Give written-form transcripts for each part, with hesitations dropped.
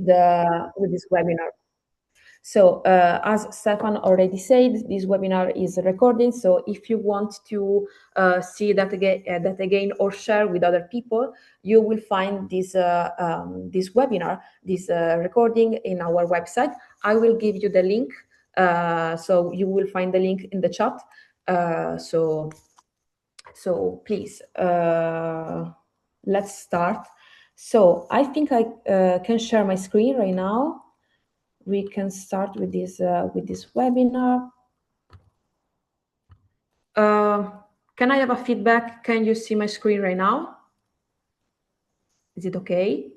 this webinar. So as Stefan already said, this webinar is recording. So if you want to see that again or share with other people, you will find this this webinar, this recording in our website. I will give you the link. So you will find the link in the chat. So please, let's start. So I think I can share my screen right now. We can start with this webinar. Can I have a feedback? Can you see my screen right now? Is it okay?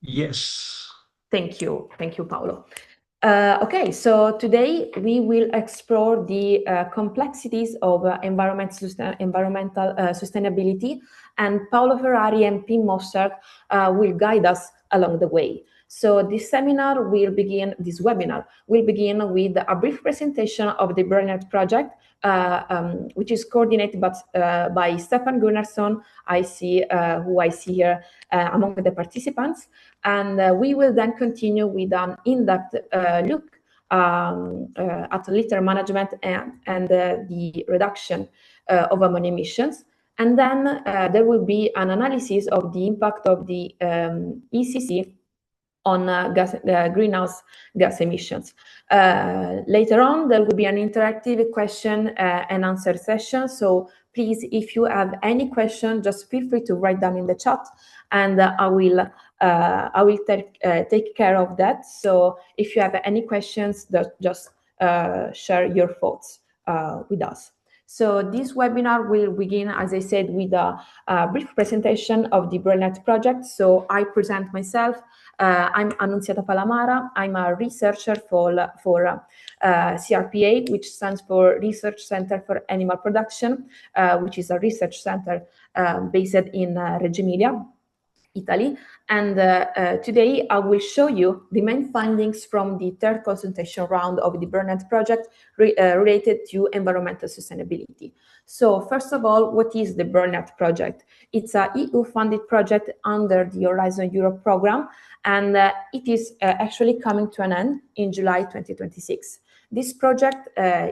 Yes. Thank you, Paolo. Okay, so today we will explore the complexities of environmental sustainability, and Paolo Ferrari and Pim Mossert will guide us along the way. So this webinar will begin with a brief presentation of the BroilerNet project, which is coordinated by Stefan Gunnarsson, who I see here among the participants. And we will then continue with an in-depth look at litter management and the reduction of ammonia emissions. And then there will be an analysis of the impact of the ECC on greenhouse gas emissions. Later on, there will be an interactive question and answer session. So please, if you have any question, just feel free to write them in the chat, and I will take care of that. So if you have any questions, just share your thoughts with us. So this webinar will begin, as I said, with a brief presentation of the BroilerNet project. So I present myself. I'm Annunziata Palamara. I'm a researcher for CRPA, which stands for Research Center for Animal Production, which is a research center based in Reggio Emilia, Italy. And today I will show you the main findings from the third consultation round of the BroilerNet project related to environmental sustainability. So first of all, what is the BroilerNet project? It's a EU-funded project under the Horizon Europe program, and it is actually coming to an end in July 2026. This project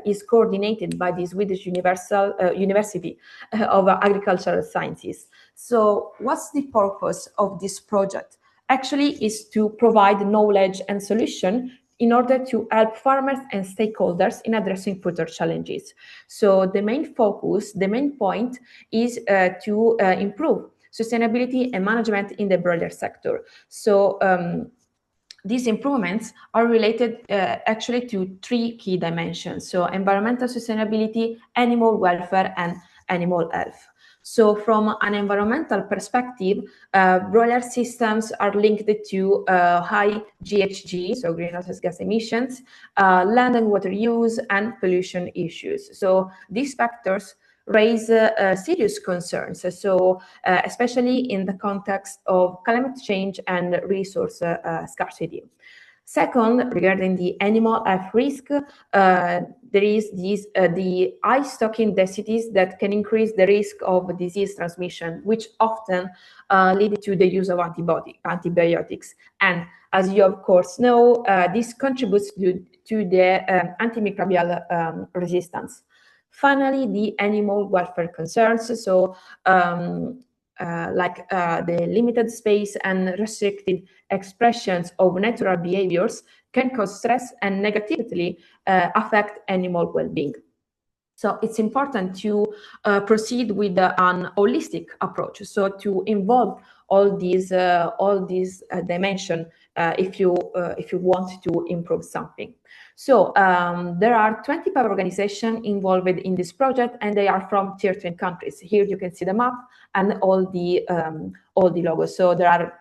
is coordinated by the Swedish University of Agricultural Sciences. So what's the purpose of this project? Actually is to provide knowledge and solution in order to help farmers and stakeholders in addressing future challenges. So the main focus, the main point is to improve sustainability and management in the broiler sector. So these improvements are related actually to three key dimensions. So environmental sustainability, animal welfare, and animal health. So from an environmental perspective, broiler systems are linked to high GHG, so greenhouse gas emissions, land and water use, and pollution issues. So these factors raise serious concerns, so especially in the context of climate change and resource scarcity. Second, regarding the animal health risk, there is the high stocking densities that can increase the risk of disease transmission, which often lead to the use of antibiotics. And as you of course know, this contributes to the antimicrobial resistance. Finally, the animal welfare concerns, so like the limited space and restricted expressions of natural behaviors can cause stress and negatively affect animal well-being. So it's important to proceed with an holistic approach, so to involve all these dimensions if you want to improve something. So there are 25 organizations involved in this project, and they are from tier 10 countries. Here you can see the map and all the logos. So there are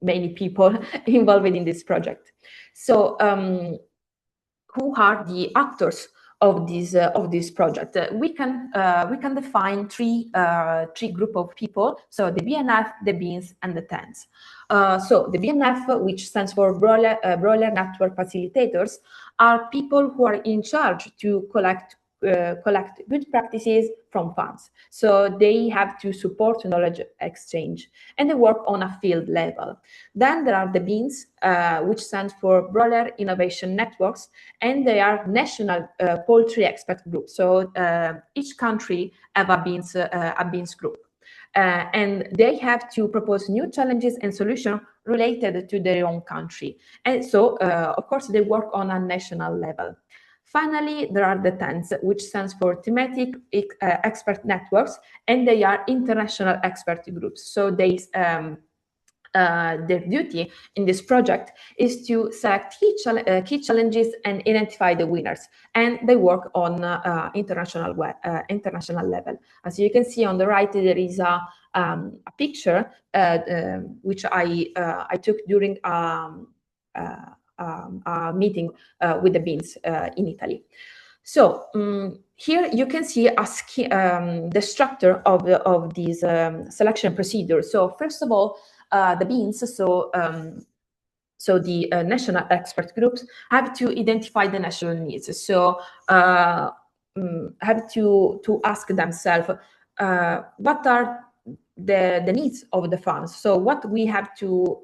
many people involved in this project. So who are the actors of this project? We can define three group of people. So the BNF, the beans, and the TENS. So the BNF, which stands for Broiler Network Facilitators, are people who are in charge to collect collect good practices from fans. So they have to support knowledge exchange, and they work on a field level. Then there are the beans, which stands for Broiler Innovation Networks, and they are national poultry expert groups. So each country have a beans group. And they have to propose new challenges and solutions related to their own country. And so, of course, they work on a national level. Finally, there are the TENS, which stands for Thematic Expert Networks, and they are international expert groups. So they their duty in this project is to select key challenges and identify the winners, and they work on international level. As you can see on the right, there is a picture which I took during a meeting with the beans in Italy. So here you can see the structure of these selection procedures. So first of all, the beans, so the national expert groups have to identify the national needs. So have to ask themselves what are the needs of the funds. So what we have to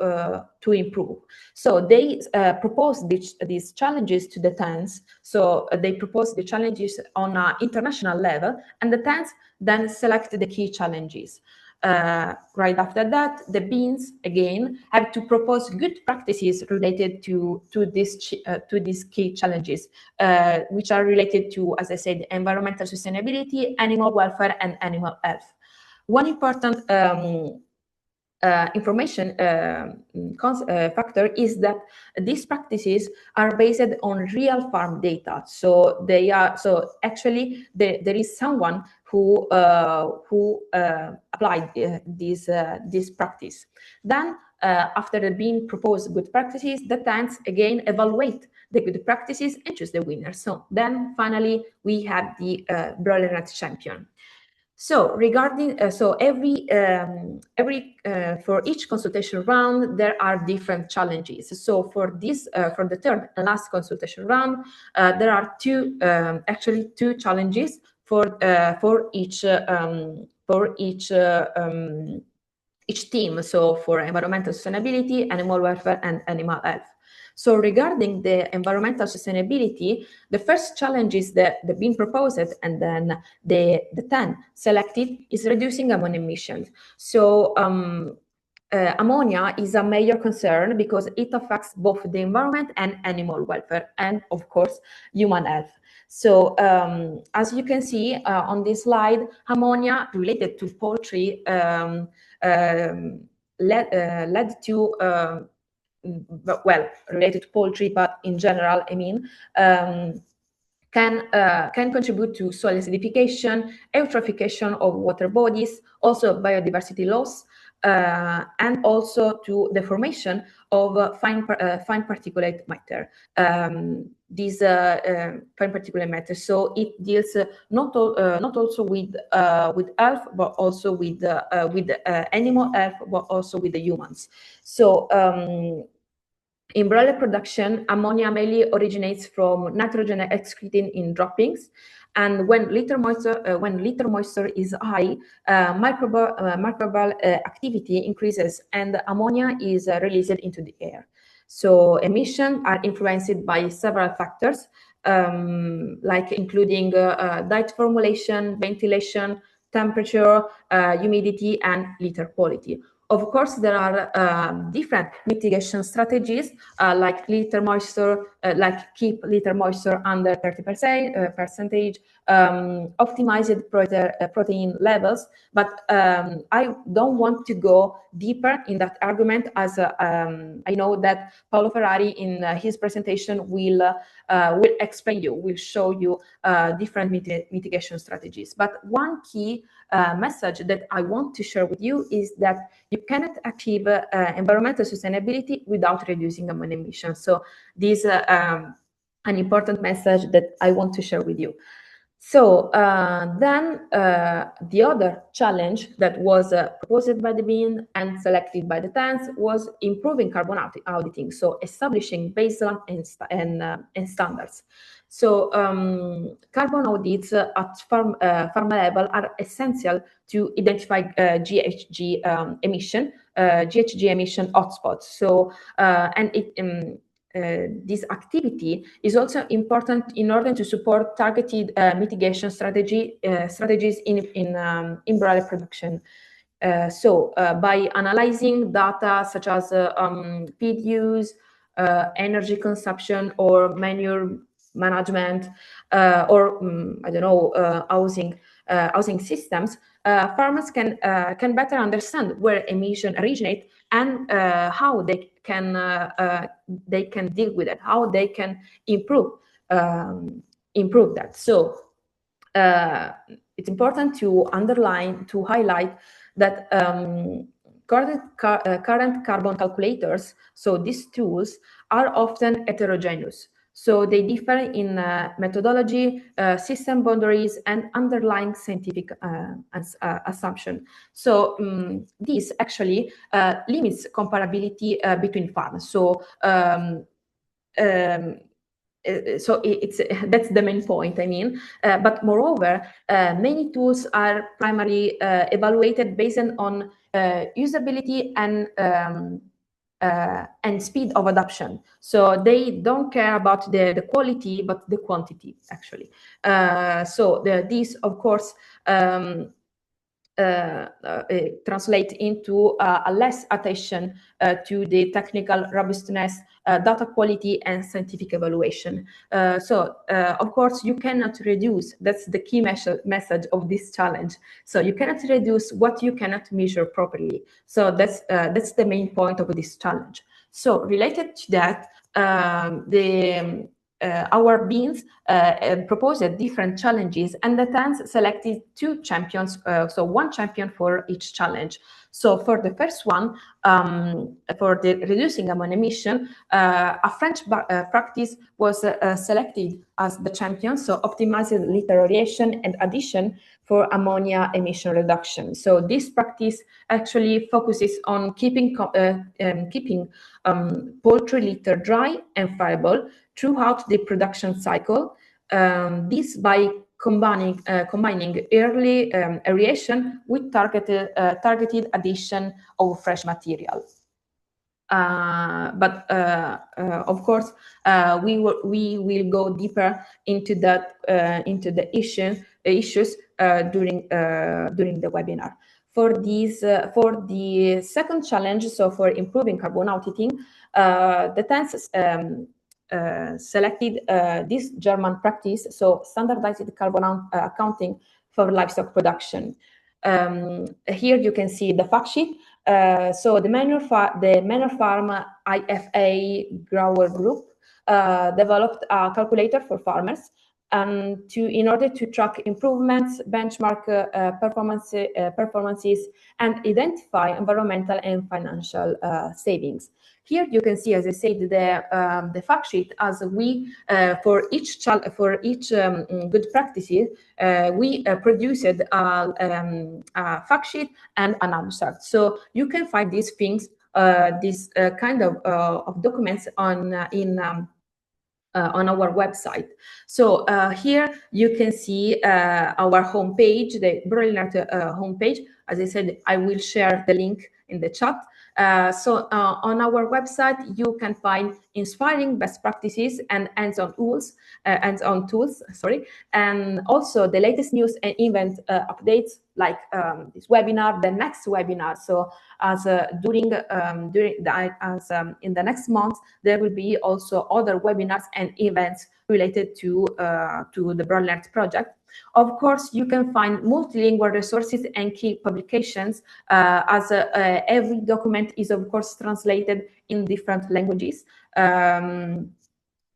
improve. So they propose these challenges to the TENS. So they propose the challenges on an international level, and the TENS then select the key challenges. Right after that, the beans again have to propose good practices related to these key challenges, which are related to, as I said, environmental sustainability, animal welfare, and animal health. One important information factor is that these practices are based on real farm data. So they are actually there is someone who applied this practice. Then after being proposed good practices, the TENS again evaluate the good practices and choose the winner. So then finally we have the BroilerNet champion. So regarding for each consultation round, there are different challenges. So for this, for the third and last consultation round, there are two challenges for each team. So for environmental sustainability, animal welfare, and animal health. So regarding the environmental sustainability, the first challenge is that the being proposed and then the 10 selected is reducing ammonia emissions. So ammonia is a major concern because it affects both the environment and animal welfare, and of course human health. So as you can see on this slide, ammonia related to poultry led to well, related to poultry, but in general, I mean, can contribute to soil acidification, eutrophication of water bodies, also biodiversity loss, and also to the formation of fine particulate matter. These fine particulate matter. So it deals not also with health, but also with animal health, but also with the humans. So in broiler production, ammonia mainly originates from nitrogen excreted in droppings, and when litter moisture is high, microbial activity increases, and ammonia is released into the air. So emissions are influenced by several factors, like including diet formulation, ventilation, temperature, humidity, and litter quality. Of course, there are different mitigation strategies, like litter moisture, like keep litter moisture under 30%, optimized protein levels. But I don't want to go deeper in that argument, as I know that Paolo Ferrari in his presentation will explain you, will show you different mitigation strategies. But one key message that I want to share with you is that you cannot achieve environmental sustainability without reducing ammonia emissions. So this is an important message that I want to share with you. So then the other challenge that was proposed by the BIN and selected by the TENS was improving carbon auditing, so establishing baseline and standards. So carbon audits at farm level are essential to identify GHG emission hotspots. So this activity is also important in order to support targeted mitigation strategies in broiler production. By analyzing data such as feed use, energy consumption, or manure management, or I don't know, housing systems, farmers can better understand where emissions originate and how they can deal with it, how they can improve that. So it's important to highlight that current carbon calculators, so these tools, are often heterogeneous. So they differ in methodology, system boundaries, and underlying scientific assumption. So this actually limits comparability between farms. So that's the main point, I mean. But moreover, many tools are primarily evaluated based on usability and speed of adoption. So they don't care about the quality, but the quantity, actually. This, of course, translate into a less attention to the technical robustness, data quality, and scientific evaluation. Of course, you cannot reduce, that's the key message of this challenge. So you cannot reduce what you cannot measure properly. So that's the main point of this challenge. So related to that, our beans proposed different challenges, and the TANS selected 2 champions, so 1 champion for each challenge. So for the first one, for the reducing ammonia emission, a French practice was selected as the champion, so optimizing litter aeration and addition for ammonia emission reduction. So this practice actually focuses on keeping poultry litter dry and friable throughout the production cycle. This by combining early aeration with targeted addition of fresh material. Of course, we will go deeper into that into the issues during the webinar. For the second challenge, so for improving carbon auditing, the TANS selected this German practice, so standardized carbon accounting for livestock production. Here you can see the fact sheet. So the manure farm IFA grower group developed a calculator for farmers in order to track improvements, benchmark performances, and identify environmental and financial savings. Here you can see, as I said, the fact sheet, as we for each good practices we produced a fact sheet and an abstract. So you can find these things, this kind of documents on our website. So here you can see our homepage, the BroilerNet homepage. As I said, I will share the link in the chat. On our website, you can find inspiring best practices and hands-on tools, and also the latest news and event updates, like this webinar, the next webinar. So as in the next month, there will be also other webinars and events related to the BroilerNet project. Of course, you can find multilingual resources and key publications, as every document is, of course, translated in different languages. Of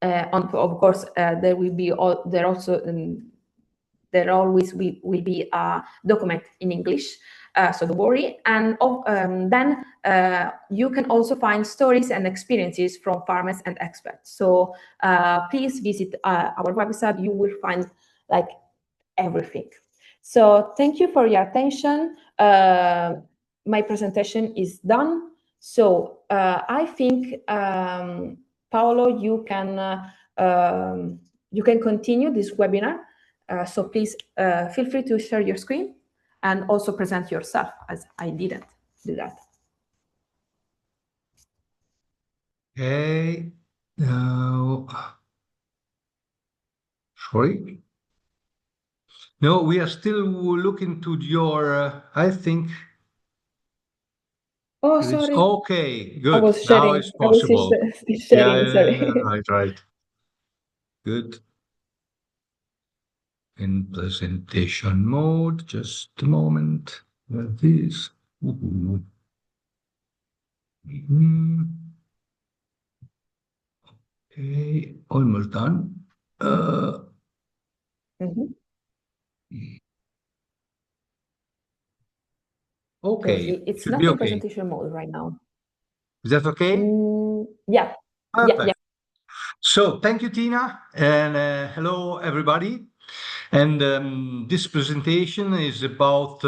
course, there will be there always will be a document in English, so don't worry. And then you can also find stories and experiences from farmers and experts. So please visit our website. You will find like everything. So thank you for your attention. My presentation is done. So I think, Paolo, you can you can continue this webinar. So please feel free to share your screen and also present yourself, as I didn't do that. Okay. Now, sorry. No, we are still looking to your, I think. Oh, It's sorry. okay, good. I was Now sharing. it's I was possible. still Yeah, sharing. Sorry. right. Good. In presentation mode, just a moment. This. Okay, almost done. Mhm. Okay, It's should be not in okay. presentation mode right now. Is that okay? Yeah. Perfect. Yeah. So thank you, Tina, and hello, everybody. And this presentation is about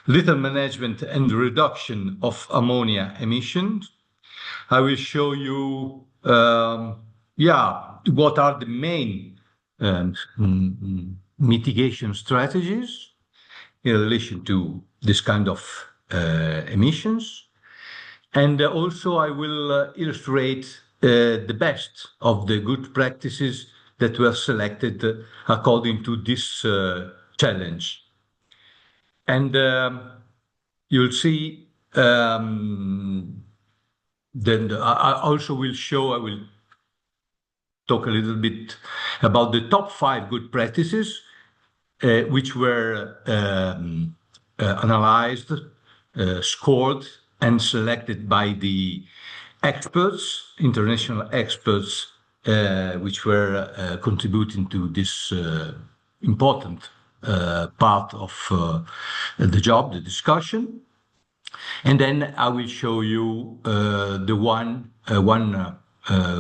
litter management and reduction of ammonia emissions. I will show you, what are the main mitigation strategies in relation to this kind of emissions. And also I will illustrate the best of the good practices that were selected according to this challenge. And you'll see then I also will show, I will talk a little bit about the top 5 good practices which were analyzed, scored, and selected by the experts, international experts, which were contributing to this important part of the job, the discussion. And then I will show you the one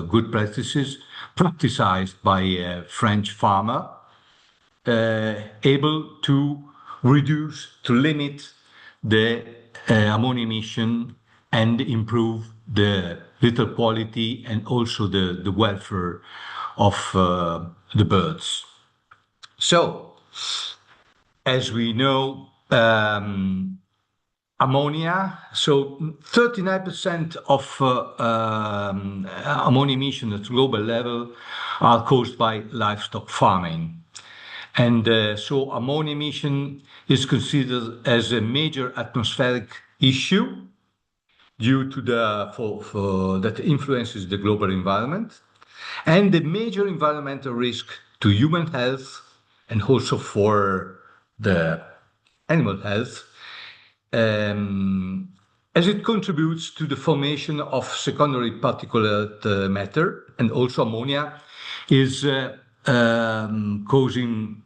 good practices practiced by a French farmer able to reduce, to limit the ammonia emission and improve the litter quality and also the welfare of the birds. So, as we know, ammonia, so 39% of ammonia emission at global level are caused by livestock farming. And so ammonia emission is considered as a major atmospheric issue due to that influences the global environment and the major environmental risk to human health and also for the animal health, as it contributes to the formation of secondary particulate matter, and also ammonia is causing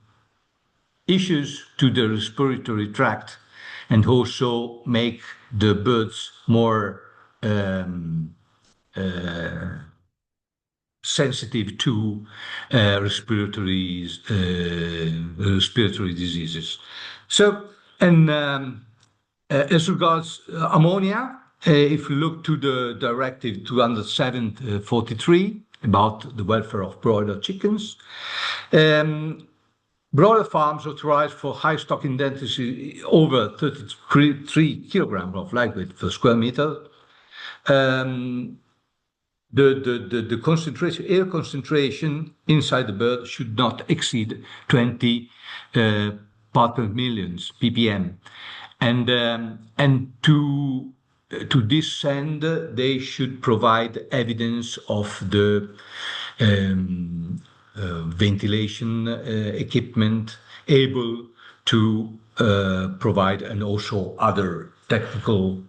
issues to the respiratory tract and also make the birds more sensitive to respiratory diseases. So, and as regards ammonia, if you look to the Directive 207/43 about the welfare of broiler chickens, broiler farms authorized for high stock density over 33 kilograms of live weight per square meter. The concentration, air concentration inside the bird should not exceed 20 part per millions ppm, and to this end they should provide evidence of the ventilation equipment able to provide and also other technical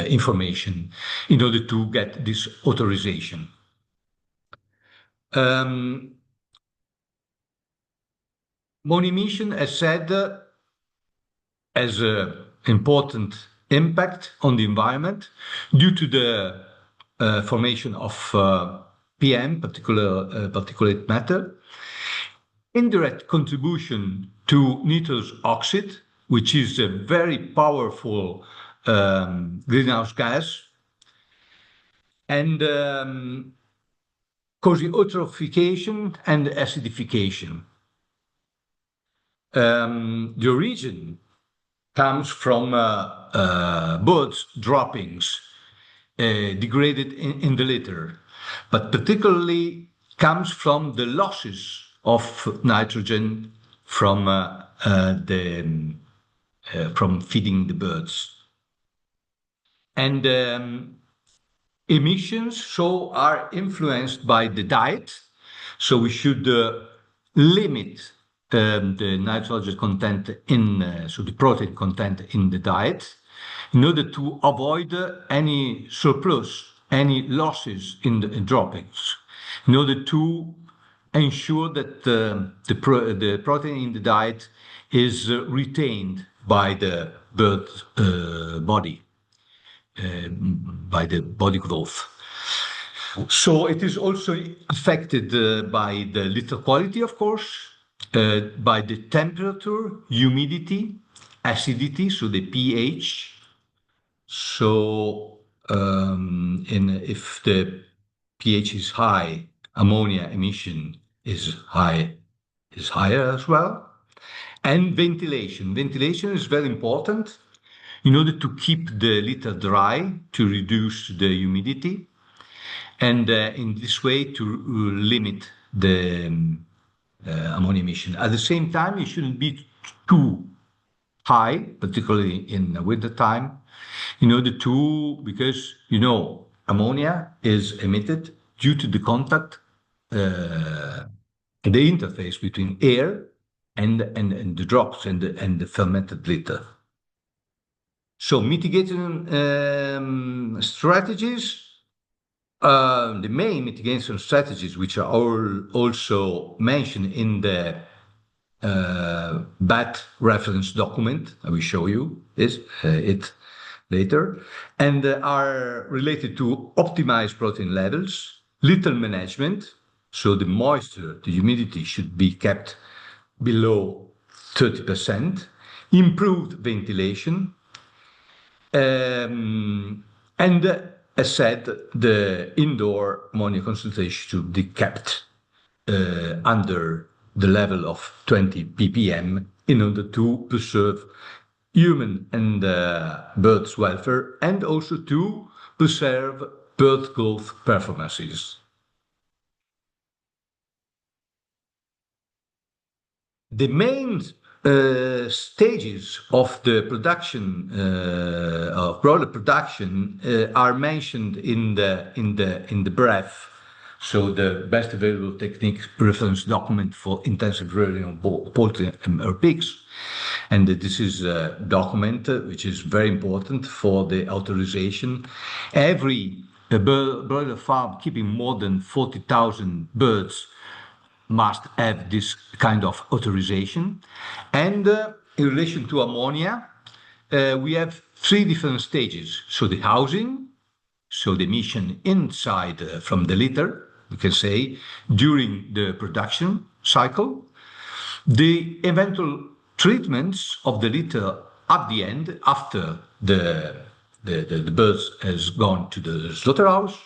information in order to get this authorization. Ammonia emission, as said, has an important impact on the environment due to the formation of PM, particulate matter, indirect contribution to nitrous oxide, which is a very powerful greenhouse gas, and causing eutrophication and acidification. The origin comes from birds' droppings degraded in the litter, but particularly comes from the losses of nitrogen from feeding the birds. And emissions so are influenced by the diet, so we should limit the nitrogen content so the protein content in the diet, in order to avoid any surplus, any losses in the droppings, in order to ensure that the protein in the diet is retained by the bird body, by the body growth. So it is also affected by the litter quality, of course, by the temperature, humidity, acidity, so the pH. So if the pH is high, ammonia emission is higher as well. And ventilation. Ventilation is very important in order to keep the litter dry, to reduce the humidity, and in this way to limit the ammonia emission. At the same time, it shouldn't be too high, particularly in the winter time, in order to, because, ammonia is emitted due to the contact, the interface between air and the drops and the fermented litter. So mitigating strategies, the main mitigation strategies, which are also mentioned in the BAT reference document, I will show you it later, and are related to optimized protein levels, litter management, so the moisture, the humidity should be kept below 30%, improved ventilation, and as said, the indoor ammonia concentration should be kept under the level of 20 ppm in order to preserve human and birds' welfare, and also to preserve bird growth performances. The main stages of the production of broiler production are mentioned in the BREF, so the best available technique reference document for intensive rearing of poultry and pigs. And this is a document which is very important for the authorization. Every broiler farm keeping more than 40,000 birds must have this kind of authorization. And in relation to ammonia, we have three different stages. So the housing, so the emission inside from the litter, we can say, during the production cycle, the eventual treatments of the litter at the end, after the birds has gone to the slaughterhouse,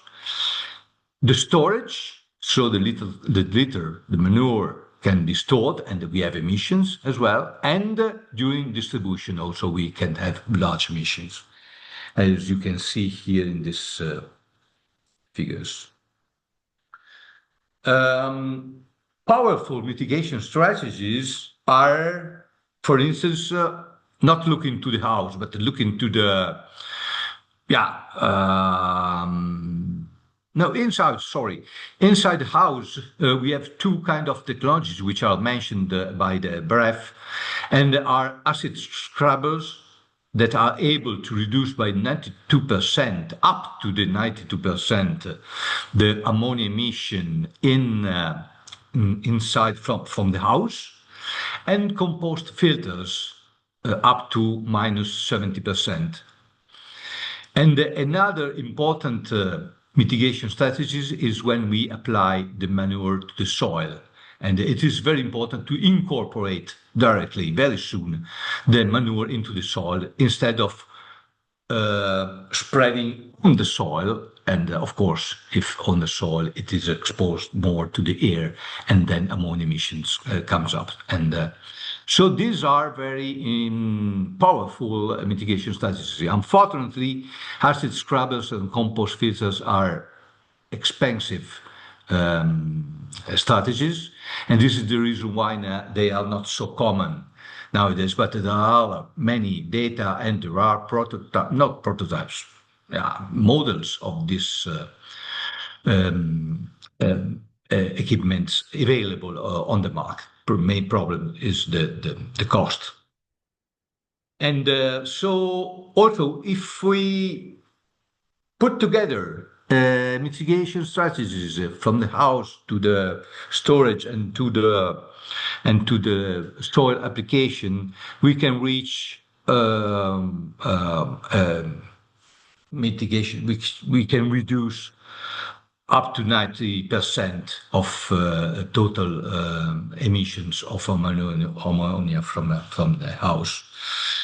the storage, so the litter, the manure can be stored, and we have emissions as well. And during distribution also we can have large emissions, as you can see here in these figures. Powerful mitigation strategies are, for instance, not looking to the house, but looking to the, inside the house, we have two kind of technologies which are mentioned by the BREF, and are acid scrubbers that are able to reduce by 92%, up to the 92%, the ammonia emission inside from the house, and compost filters up to minus 70%. And another important mitigation strategies is when we apply the manure to the soil. And it is very important to incorporate directly, very soon, the manure into the soil, instead of spreading on the soil and of course, if on the soil, it is exposed more to the air, and then ammonia emissions comes up. And so these are very powerful mitigation strategies. Unfortunately, acid scrubbers and compost filters are expensive strategies, and this is the reason why they are not so common nowadays. But there are many data, and there are models of this equipments available on the market. The main problem is the cost. And so also, if we put together mitigation strategies from the house to the storage and to the soil application, we can reach mitigation, which we can reduce up to 90% of total emissions of ammonia from the house.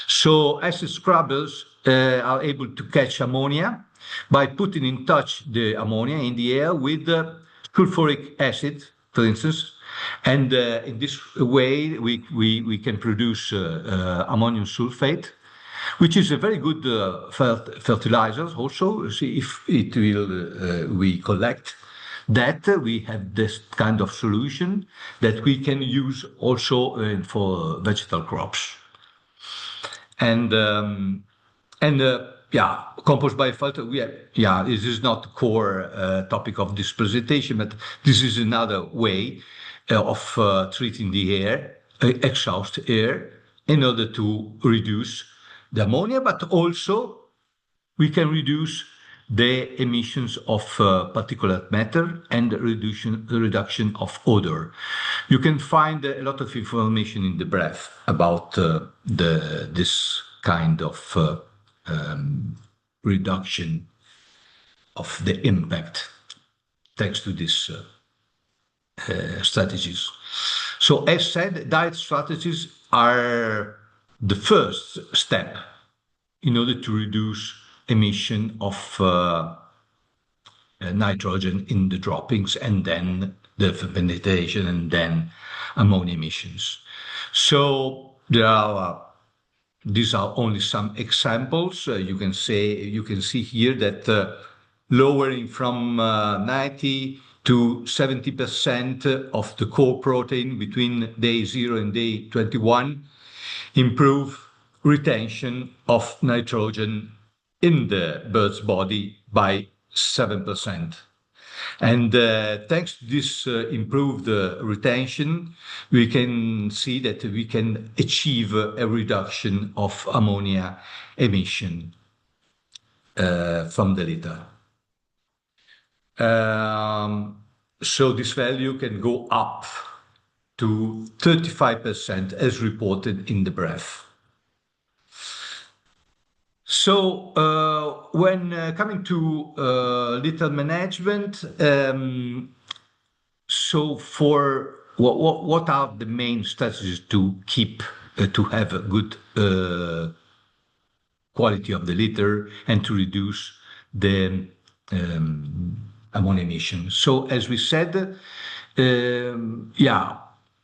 So acid scrubbers are able to catch ammonia by putting in touch the ammonia in the air with sulfuric acid, for instance, and in this way we can produce ammonium sulfate, which is a very good fertilizer also. See, if it will, we collect that, we have this kind of solution that we can use also for vegetable crops. And compost biofilter. This is not the core topic of this presentation, but this is another way of treating the air, exhaust air, in order to reduce the ammonia, but also we can reduce the emissions of particulate matter and the reduction of odor. You can find a lot of information in the brief about this kind of reduction of the impact thanks to these strategies. So as said, diet strategies are the first step in order to reduce emission of nitrogen in the droppings, and then the fermentation, and then ammonia emissions. So these are only some examples. You can see here that lowering from 90 to 70% of the core protein between day 0 and day 21 improve retention of nitrogen in the bird's body by 7%. And thanks to this improved retention, we can see that we can achieve a reduction of ammonia emission from the litter. So this value can go up to 35% as reported in the brief. So when coming to litter management, so for what are the main strategies to keep to have a good quality of the litter and to reduce the ammonia emissions? So as we said,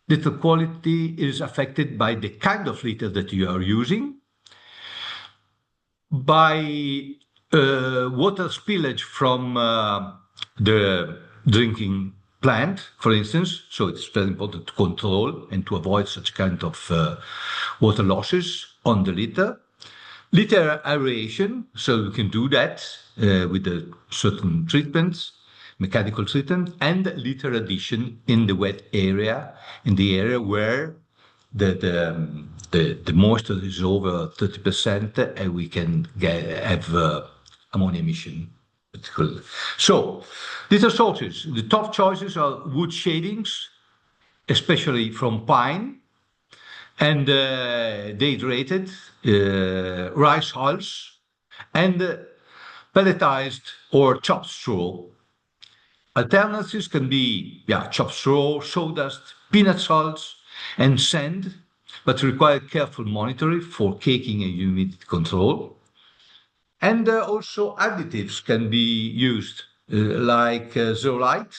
litter quality is affected by the kind of litter that you are using, by water spillage from the drinking plant, for instance. So it's very important to control and to avoid such kind of water losses on the litter. Litter aeration, so you can do that with a certain treatments, mechanical treatment, and litter addition in the wet area, in the area where the moisture is over 30%, and we can have ammonia emission. So litter sources, the top choices are wood shavings, especially from pine, and dehydrated rice hulls, and pelletized or chopped straw. Alternatives can be chopped straw, sawdust, peanut salts, and sand, but require careful monitoring for caking and humidity control. And also additives can be used, like zeolite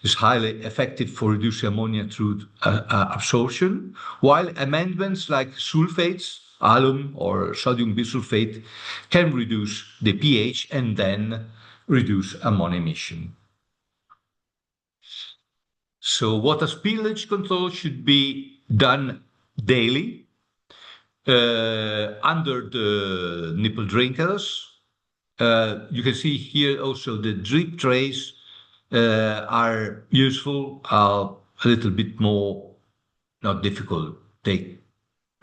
is highly effective for reducing ammonia through absorption, while amendments like sulfates, alum or sodium bisulfate can reduce the pH and then reduce ammonia emission. So water spillage control should be done daily under the nipple drinkers. You can see here also the drip trays are useful, a little bit more, not difficult, take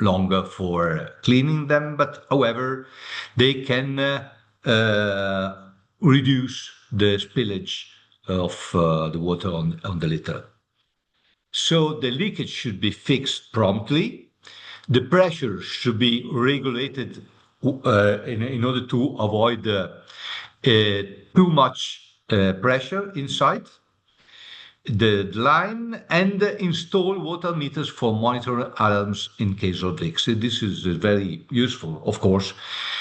longer for cleaning them, but however, they can reduce the spillage of the water on the litter. So the leakage should be fixed promptly. The pressure should be regulated in order to avoid too much pressure inside the line, and install water meters for monitoring alarms in case of leaks. So this is very useful. Of course,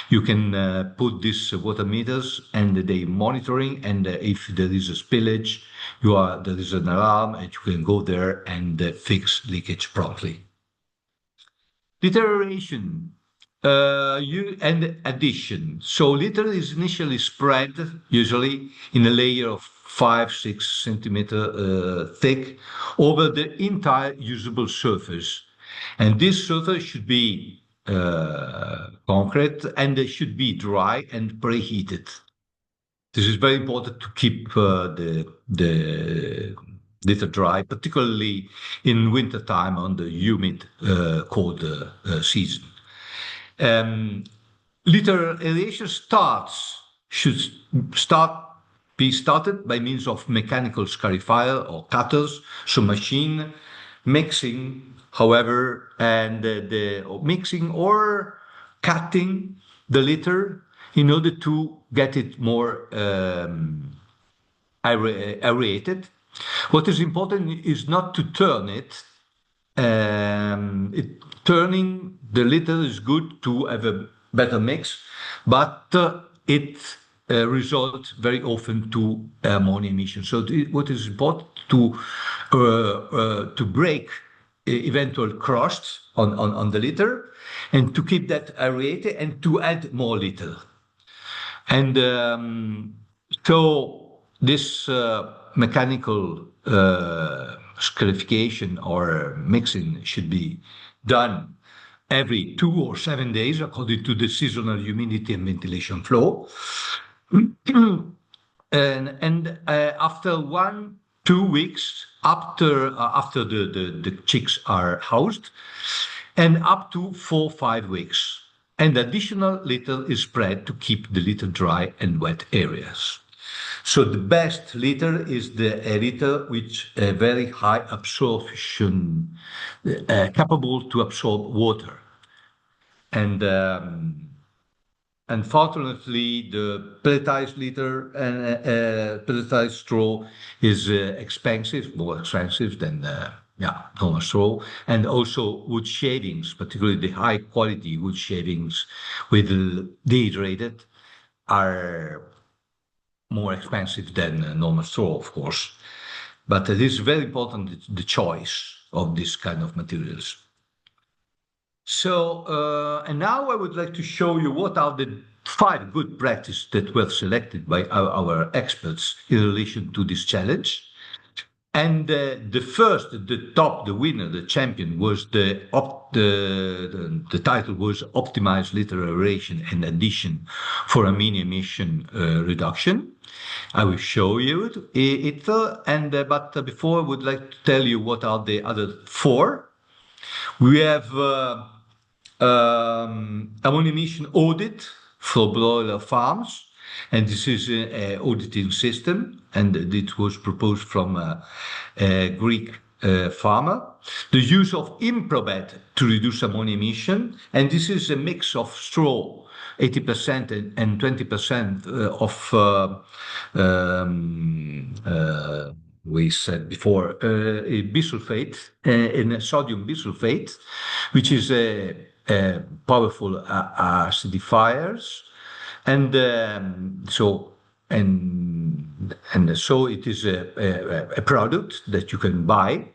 you can put these water meters and they monitoring, and if there is a spillage, there is an alarm, and you can go there and fix leakage promptly. Deterioration and addition. So litter is initially spread, usually in a layer of 5-6 centimeter thick, over the entire usable surface. And this surface should be concrete, and it should be dry and preheated. This is very important to keep the litter dry, particularly in winter time on the humid, cold season. Litter aeration should be started by means of mechanical scarifier or cutters, so machine mixing, however, and mixing or cutting the litter in order to get it more aerated. What is important is not to turn it. Turning the litter is good to have a better mix, but it results very often to ammonia emission. So what is important to break eventual crust on the litter, and to keep that aerated, and to add more litter. And so this mechanical scarification or mixing should be done every 2 or 7 days according to the seasonal humidity and ventilation flow. and after 1-2 weeks after the chicks are housed, and up to 4-5 weeks. And additional litter is spread to keep the litter dry and wet areas. So the best litter is the litter with a very high absorption, capable to absorb water. And unfortunately, the pelletized litter and pelletized straw is expensive, more expensive than normal straw, and also wood shavings, particularly the high quality wood shavings with dehydrated, are more expensive than normal straw, of course. But it is very important, the choice of this kind of materials. So, and now I would like to show you what are the 5 good practices that were selected by our experts in relation to this challenge. And the winner, the champion was the title was Optimized Litter Aeration and Addition for Ammonia Emission Reduction. I will show you it, but before I would like to tell you what are the other 4. We have ammonia emission audit for broiler farms, and this is an auditing system, and it was proposed from a Greek farmer. The use of improbed to reduce ammonia emission, and this is a mix of straw, 80% and 20% of we said before, a bisulfate, in sodium bisulfate, which is a powerful acidifiers. And so it is a product that you can buy.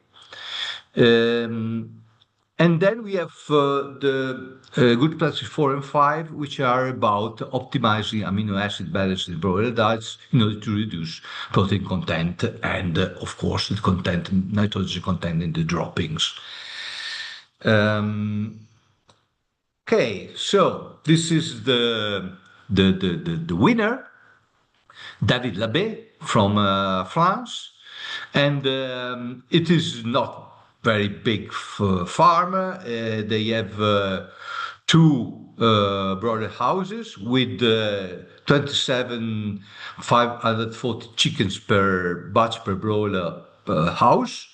And then we have the good practices 4 and 5, which are about optimizing amino acid balance in broiler diets in order to reduce protein content and, of course, the content, nitrogen content in the droppings. Okay, so this is the winner, David Labbé from France, and it is not very big farm. They have two broiler houses with 27,540 chickens per batch per broiler house.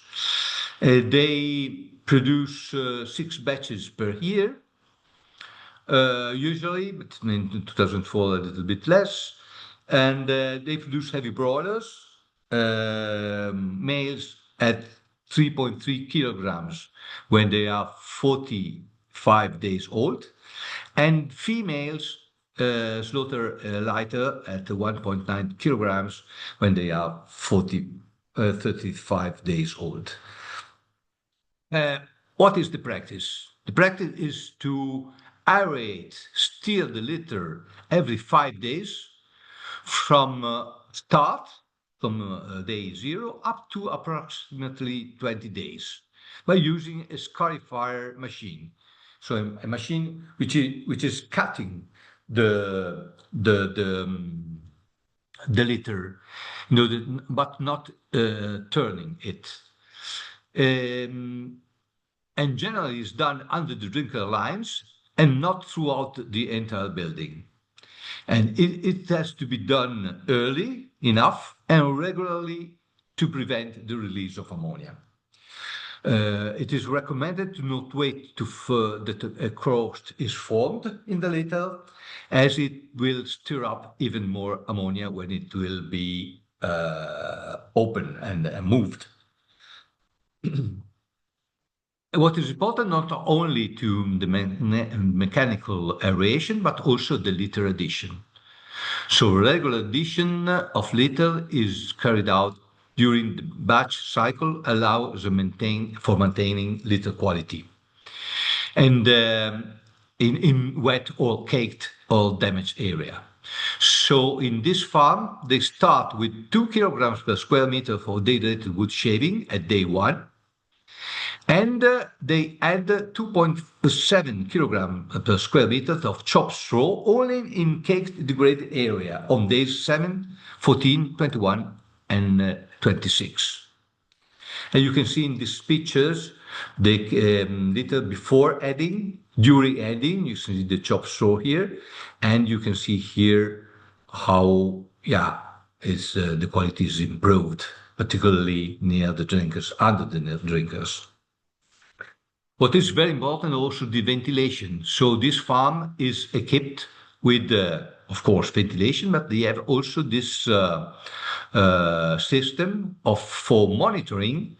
They produce 6 batches per year. Usually, but in 2004 a little bit less, and they produce heavy broilers, males at 3.3 kilograms when they are 45 days old, and females slaughter lighter at 1.9 kilograms when they are 35 days old. What is the practice? The practice is to aerate, steer the litter every 5 days from start, from day 0 up to approximately 20 days by using a scarifier machine. So a machine which is cutting the litter, but not turning it. And generally is done under the drinker lines and not throughout the entire building. And it has to be done early enough and regularly to prevent the release of ammonia. It is recommended to not wait that a crust is formed in the litter, as it will stir up even more ammonia when it will be open and moved. What is important not only to the mechanical aeration, but also the litter addition. So regular addition of litter is carried out during the batch cycle, allows maintaining litter quality. And in wet or caked or damaged area. So in this farm, they start with 2 kilograms per square meter for day-related wood shaving at day 1. And they add 2.7 kilograms per square meter of chopped straw only in caked degraded area on days 7, 14, 21, and 26. And you can see in these pictures the litter before adding, during adding, you see the chopped straw here, and you can see here how, the quality is improved, particularly near the drinkers, under the drinkers. What is very important also the ventilation. So this farm is equipped with, of course, ventilation, but they have also this system for monitoring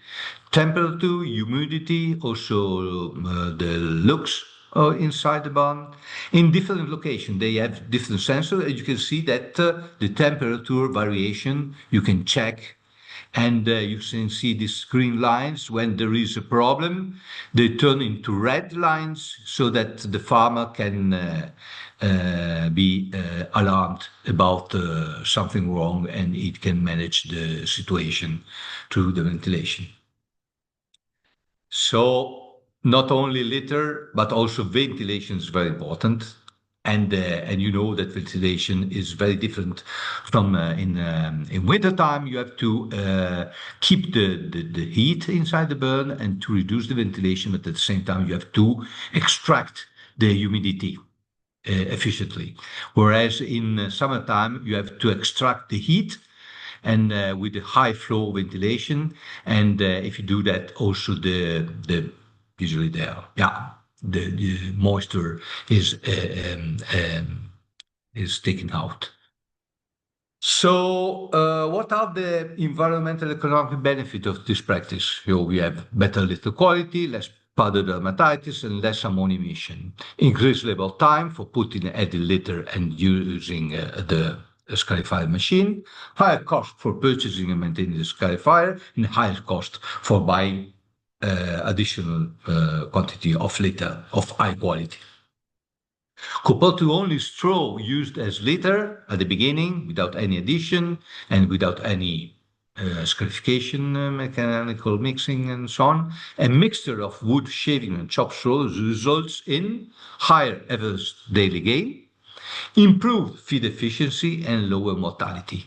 temperature, humidity, also the looks inside the barn. In different locations, they have different sensors, and you can see that the temperature variation you can check. And you can see these green lines. When there is a problem, they turn into red lines so that the farmer can be alarmed about something wrong, and it can manage the situation through the ventilation. So not only litter, but also ventilation is very important. And you know that ventilation is very different from in winter time. You have to keep the heat inside the burn and to reduce the ventilation, but at the same time you have to extract the humidity efficiently. Whereas in summertime you have to extract the heat and with the high flow ventilation, and if you do that, also the usually the moisture is taken out. So, what are the environmental economic benefits of this practice? So we have better litter quality, less pododermatitis and less ammonia emission. Increased labor time for putting at the litter and using the scarifier machine. Higher cost for purchasing and maintaining the scarifier, and higher cost for buying additional quantity of litter of high quality. Compared to only straw used as litter at the beginning, without any addition and without any scarification, mechanical mixing, and so on, a mixture of wood shaving and chopped straw results in higher average daily gain, improved feed efficiency, and lower mortality.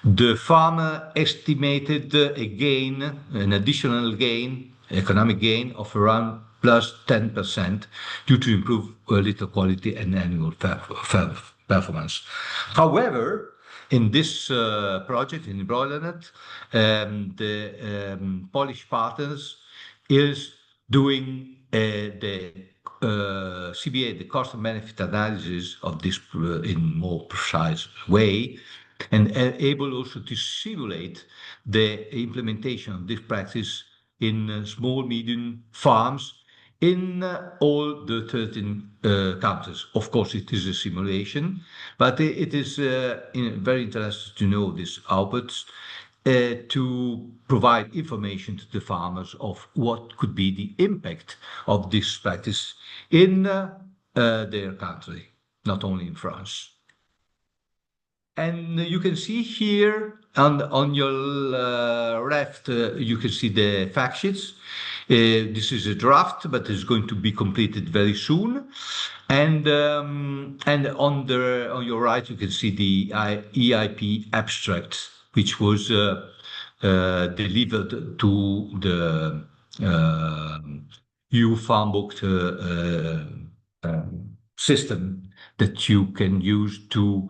The farmer estimated a gain, an additional gain, economic gain of around plus 10% due to improved litter quality and annual performance. However, in this project in BroilerNet, the Polish partners is doing the CBA, the cost and benefit analysis of this in more precise way, and able also to simulate the implementation of this practice in small, medium farms in all the 13 countries. Of course, it is a simulation, but it is very interesting to know these outputs to provide information to the farmers of what could be the impact of this practice in their country, not only in France. And you can see here on your left, you can see the fact sheets. This is a draft, but it's going to be completed very soon. And on your right, you can see the EIP abstract, which was delivered to the EU Farm Book system that you can use to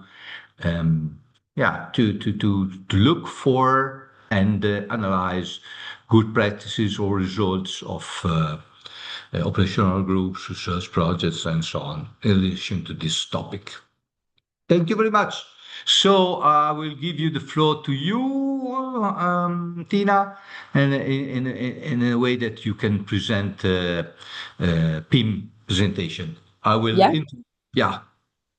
look for and analyze good practices or results of operational groups, research projects, and so on in relation to this topic. Thank you very much. So I will give you the floor to you, Tina, and in a way that you can present PIM presentation. I will. Yeah.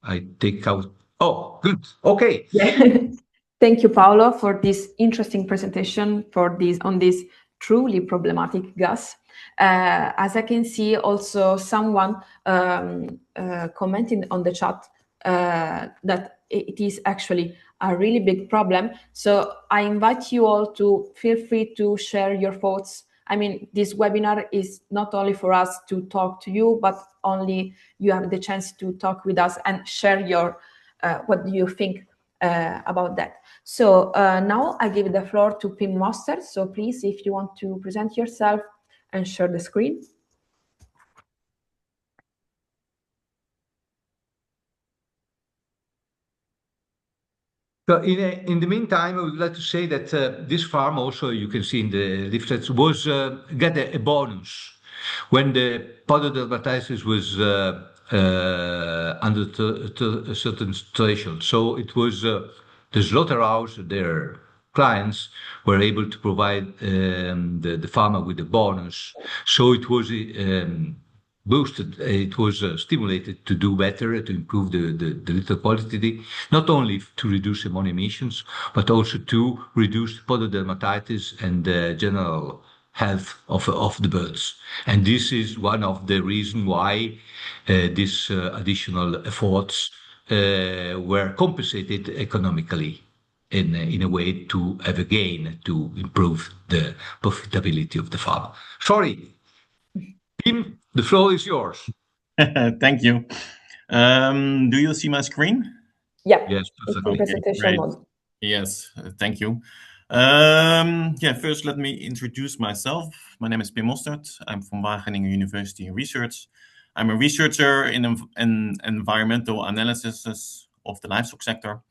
I take out. Oh, good. Okay. Yeah. Thank you, Paolo, for this interesting presentation on this truly problematic gas. As I can see, also someone commenting on the chat that it is actually a really big problem. So I invite you all to feel free to share your thoughts. I mean, this webinar is not only for us to talk to you, but only you have the chance to talk with us and share your what do you think about that. So now I give the floor to PIM Master. So please, if you want to present yourself and share the screen. So in the meantime, I would like to say that this farm also, you can see in the leaflets, was get a bonus when the pododermatitis was under a certain threshold. So it was the slaughterhouse, their clients were able to provide the farmer with a bonus. So it was boosted, it was stimulated to do better, to improve the litter quality, not only to reduce ammonia emissions, but also to reduce pododermatitis and general health of the birds. And this is one of the reasons why these additional efforts were compensated economically in a way to have a gain, to improve the profitability of the farm. Sorry, Tim, the floor is yours. Thank you. Do you see my screen? Yeah. Yes, perfectly. Presentation mode. Yes, thank you. First let me introduce myself. My name is Pim Mostert. I'm from Wageningen University Research. I'm a researcher in environmental analysis of the livestock sector.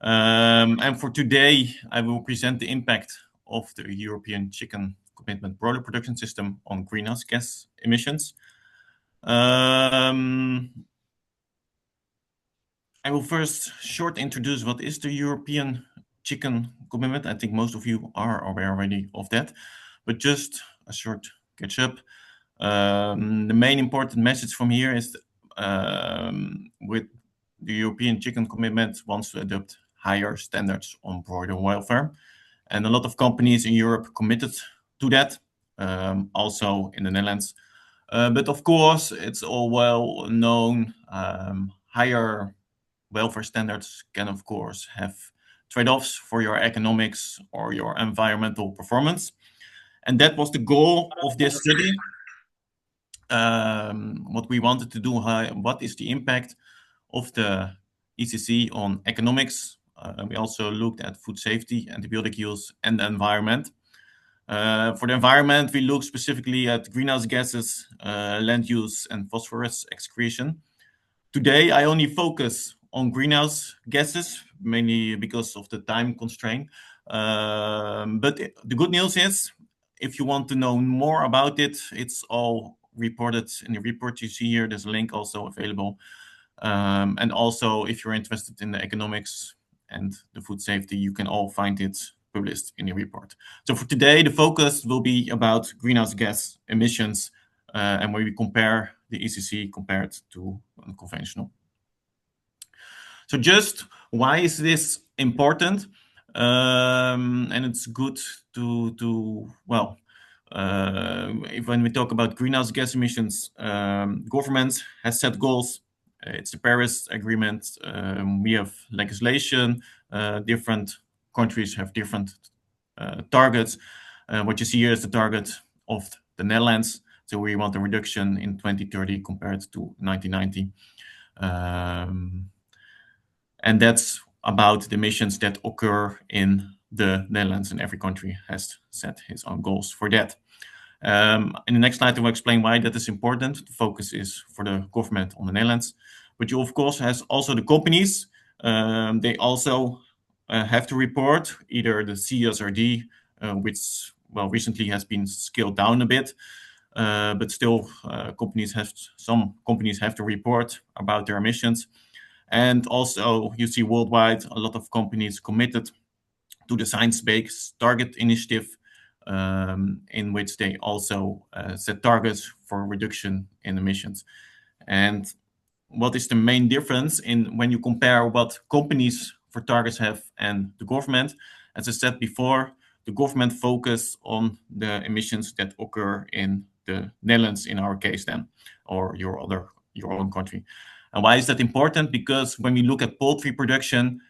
And for today, I will present the impact of the European chicken commitment broiler production system on greenhouse gas emissions. I will first short introduce what is the European chicken commitment. I think most of you are aware already of that, but just a short catch up. The main important message from here is with the European Chicken Commitment wants to adopt higher standards on broiler welfare. And a lot of companies in Europe committed to that, also in the Netherlands. But of course, it's all well known, higher welfare standards can of course have trade-offs for your economics or your environmental performance. And that was the goal of this study. What we wanted to do, what is the impact of the ECC on economics? We also looked at food safety, antibiotic use, and the environment. For the environment, we look specifically at greenhouse gases, land use, and phosphorus excretion. Today, I only focus on greenhouse gases, mainly because of the time constraint. But the good news is, if you want to know more about it, it's all reported in the report you see here. There's a link also available. And also, if you're interested in the economics and the food safety, you can all find it published in the report. So for today, the focus will be about greenhouse gas emissions and where we compare the ECC compared to conventional. So just why is this important? And it's good when we talk about greenhouse gas emissions, government has set goals. It's the Paris Agreement. We have legislation. Different countries have different targets. What you see here is the target of the Netherlands. So we want a reduction in 2030 compared to 1990. And that's about the emissions that occur in the Netherlands, and every country has set its own goals for that. In the next slide, I will explain why that is important. The focus is for the government on the Netherlands, but you of course has also the companies. They also have to report either the CSRD, which recently has been scaled down a bit, but still some companies have to report about their emissions. And also you see worldwide a lot of companies committed to the Science-Based Target Initiative, in which they also set targets for reduction in emissions. And what is the main difference in when you compare what companies for targets have and the government? As I said before, the government focus on the emissions that occur in the Netherlands, in our case then, or your own country. And why is that important? Because when we look at poultry production,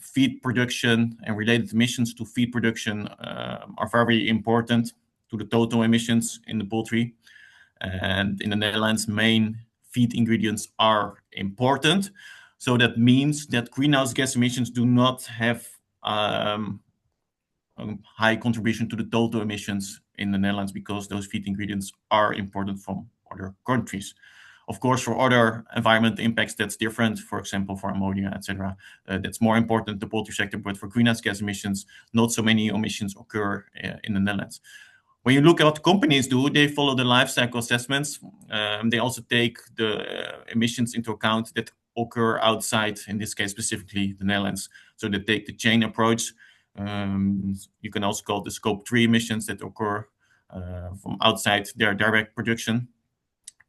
feed production and related emissions to feed production are very important to the total emissions in the poultry. And in the Netherlands, main feed ingredients are important. So that means that greenhouse gas emissions do not have a high contribution to the total emissions in the Netherlands, because those feed ingredients are important from other countries. Of course, for other environmental impacts, that's different. For example, for ammonia, etc., that's more important, the poultry sector. But for greenhouse gas emissions, not so many emissions occur in the Netherlands. When you look at what companies do, they follow the life cycle assessments. They also take the emissions into account that occur outside, in this case specifically the Netherlands. So they take the chain approach. You can also call it the scope 3 emissions that occur from outside their direct production.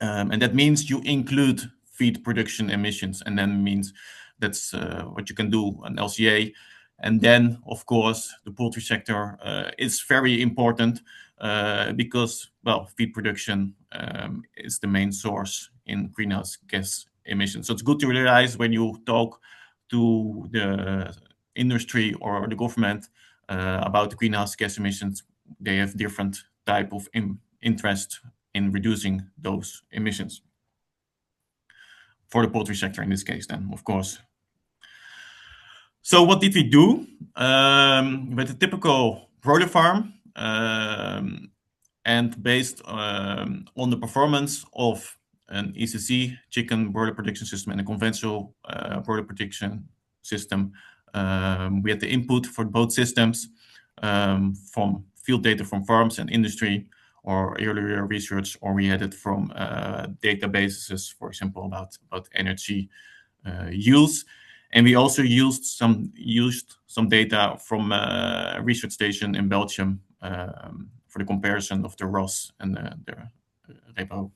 And that means you include feed production emissions, and then means that's what you can do, an LCA. And then, of course, the poultry sector is very important because, feed production is the main source in greenhouse gas emissions. So it's good to realize when you talk to the industry or the government about the greenhouse gas emissions, they have different type of interest in reducing those emissions. For the poultry sector in this case then, of course. So what did we do? With a typical broiler farm, and based on the performance of an ECC, chicken broiler production system, and a conventional broiler production system, we had the input for both systems from field data from farms and industry, or earlier research, or we had it from databases, for example, about energy use. And we also used some data from a research station in Belgium for the comparison of the ROS and the repo.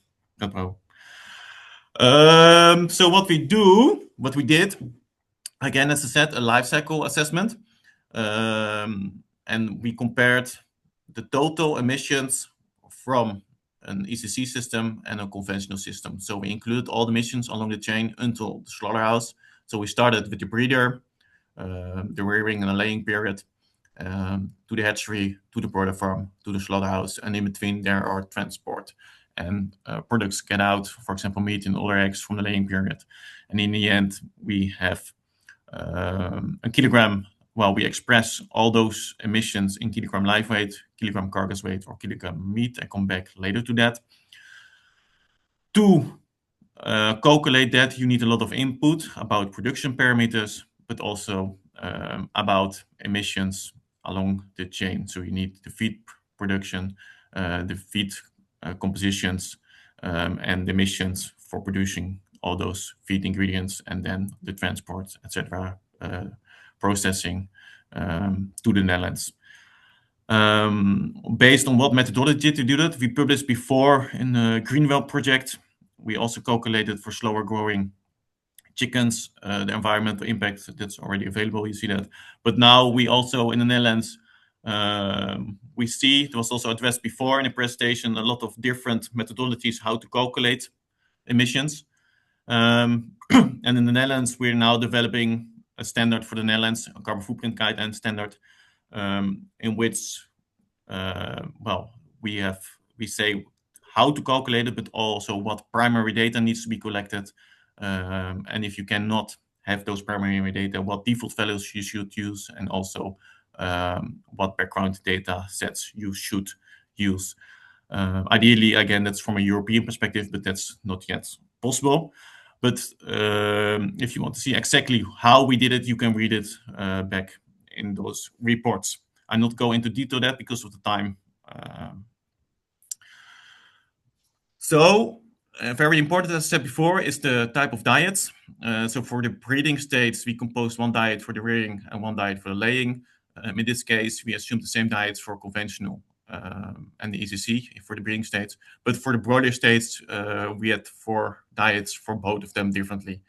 So what we did, again, as I said, a life cycle assessment, and we compared the total emissions from an ECC system and a conventional system. So we included all the emissions along the chain until the slaughterhouse. So we started with the breeder, the rearing and the laying period, to the hatchery, to the broiler farm, to the slaughterhouse, and in between there are transport and products get out, for example, meat and other eggs from the laying period. And in the end, we have a kilogram. Well, we express all those emissions in kilogram live weight, kilogram carcass weight, or kilogram meat. I come back later to that. To calculate that, you need a lot of input about production parameters, but also about emissions along the chain. So you need the feed production, the feed compositions, and the emissions for producing all those feed ingredients, and then the transport, etc., processing to the Netherlands. Based on what methodology to do that, we published before in the Greenwell project. We also calculated for slower growing chickens, the environmental impact that's already available, you see that. But now we also, in the Netherlands, we see, it was also addressed before in the presentation, a lot of different methodologies how to calculate emissions. And in the Netherlands, we're now developing a standard for the Netherlands, a carbon footprint guideline standard, in which, well, we say how to calculate it, but also what primary data needs to be collected. And if you cannot have those primary data, what default values you should use, and also what background data sets you should use. Ideally, again, that's from a European perspective, but that's not yet possible. But if you want to see exactly how we did it, you can read it back in those reports. I'll not go into detail that because of the time. Very important, as I said before, is the type of diets. So for the breeding states, we composed one diet for the rearing and one diet for the laying. In this case, we assumed the same diets for conventional and the ECC for the breeding states. But for the broiler states, we had 4 diets for both of them differently.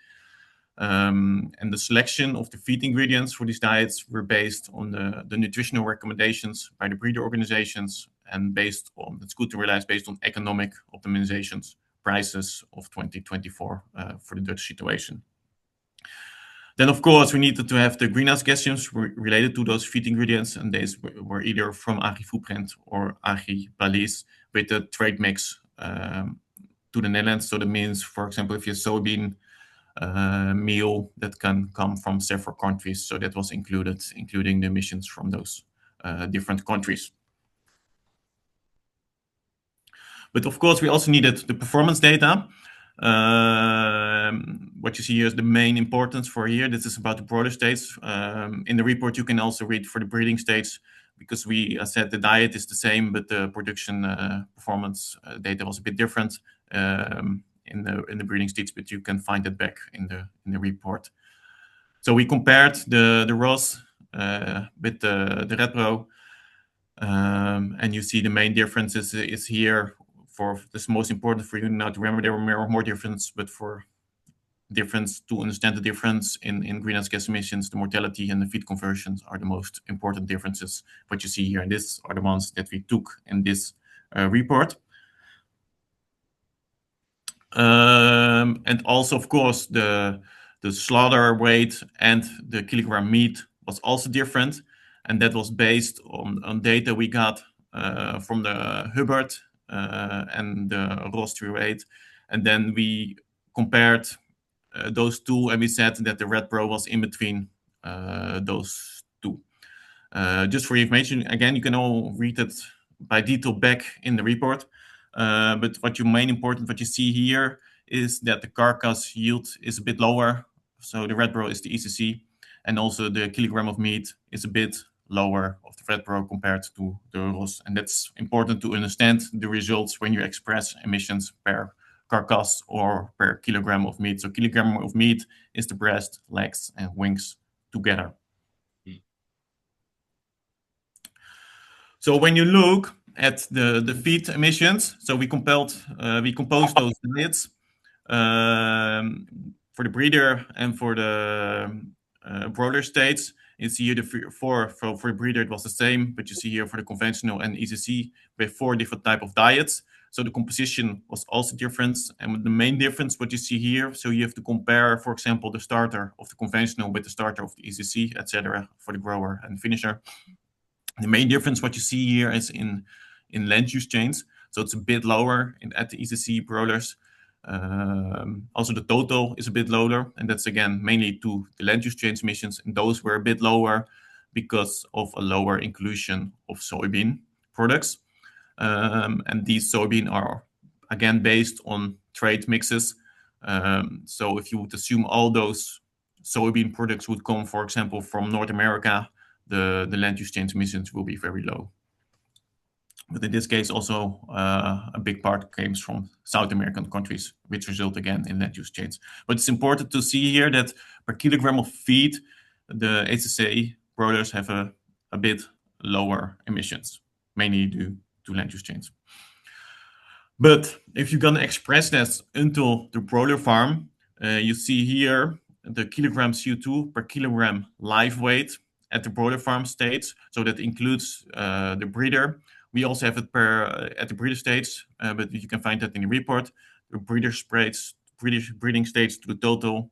And the selection of the feed ingredients for these diets were based on the nutritional recommendations by the breeder organizations, and based on, it's good to realize, based on economic optimizations prices of 2024 for the Dutch situation. Then, of course, we needed to have the greenhouse gas emissions related to those feed ingredients, and these were either from AgriFootprint or AgriBalise with the trade mix to the Netherlands. So that means, for example, if you soybean meal, that can come from several countries. So that was included, including the emissions from those different countries. But of course, we also needed the performance data. What you see here is the main importance for here. This is about the broiler states. In the report, you can also read for the breeding states, because I said the diet is the same, but the production performance data was a bit different in the breeding states, but you can find it back in the report. So we compared the ROS with the Redpro, and you see the main differences is here. For this, most important for you now to remember, there were more difference, but for difference to understand the difference in greenhouse gas emissions, the mortality and the feed conversions are the most important differences. What you see here, and these are the ones that we took in this report. And also, of course, the slaughter weight and the kilogram meat was also different, and that was based on data we got from the Hubbard and the ROS 308, and then we compared those two, and we said that the Redpro was in between those two. Just for your information, again, you can all read it by detail back in the report. But what you see here is that the carcass yield is a bit lower. So the Redpro is the ECC, and also the kilogram of meat is a bit lower of the Redpro compared to the ROS. And that's important to understand the results when you express emissions per carcass or per kilogram of meat. So kilogram of meat is the breast, legs, and wings together. So when you look at the feed emissions, so we composed those diets for the breeder and for the broiler states. You see here for the breeder it was the same, but you see here for the conventional and ECC with 4 different type of diets. So the composition was also different, and the main difference what you see here, so you have to compare, for example, the starter of the conventional with the starter of the ECC, etc., for the grower and finisher. The main difference what you see here is in land use chains, so it's a bit lower at the ECC broilers. Also the total is a bit lower, and that's again mainly to the land use change emissions, and those were a bit lower because of a lower inclusion of soybean products. And these soybean are again based on trade mixes. So if you would assume all those soybean products would come, for example, from North America, the land use change emissions will be very low. But in this case, also a big part comes from South American countries, which result again in land use change. But it's important to see here that per kilogram of feed, the HSA broilers have a bit lower emissions, mainly due to land use change. But if you're gonna express that into the broiler farm, you see here the kilogram CO2 per kilogram live weight at the broiler farm stage. So that includes the breeder. We also have it at the breeder stage, but you can find that in the report. The breeding stage to the total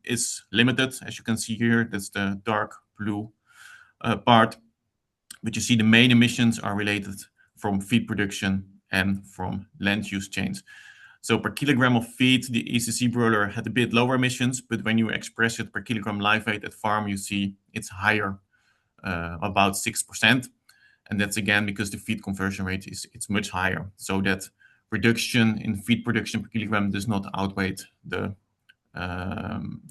is limited, as you can see here. That's the dark blue part. But you see the main emissions are related from feed production and from land use change. So per kilogram of feed, the ECC broiler had a bit lower emissions, but when you express it per kilogram live weight at farm, you see it's higher, about 6%. And that's again because the feed conversion rate it's much higher. So that reduction in feed production per kilogram does not outweigh the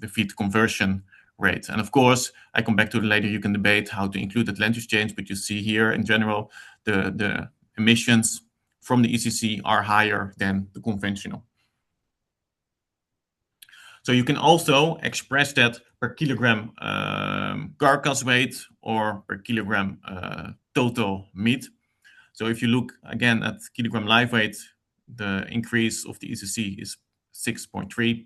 feed conversion rate. And of course, I come back to it later, you can debate how to include that land use change, but you see here in general, the emissions from the ECC are higher than the conventional. So you can also express that per kilogram carcass weight or per kilogram total meat. So if you look again at kilogram live weight, the increase of the ECC is 6.3.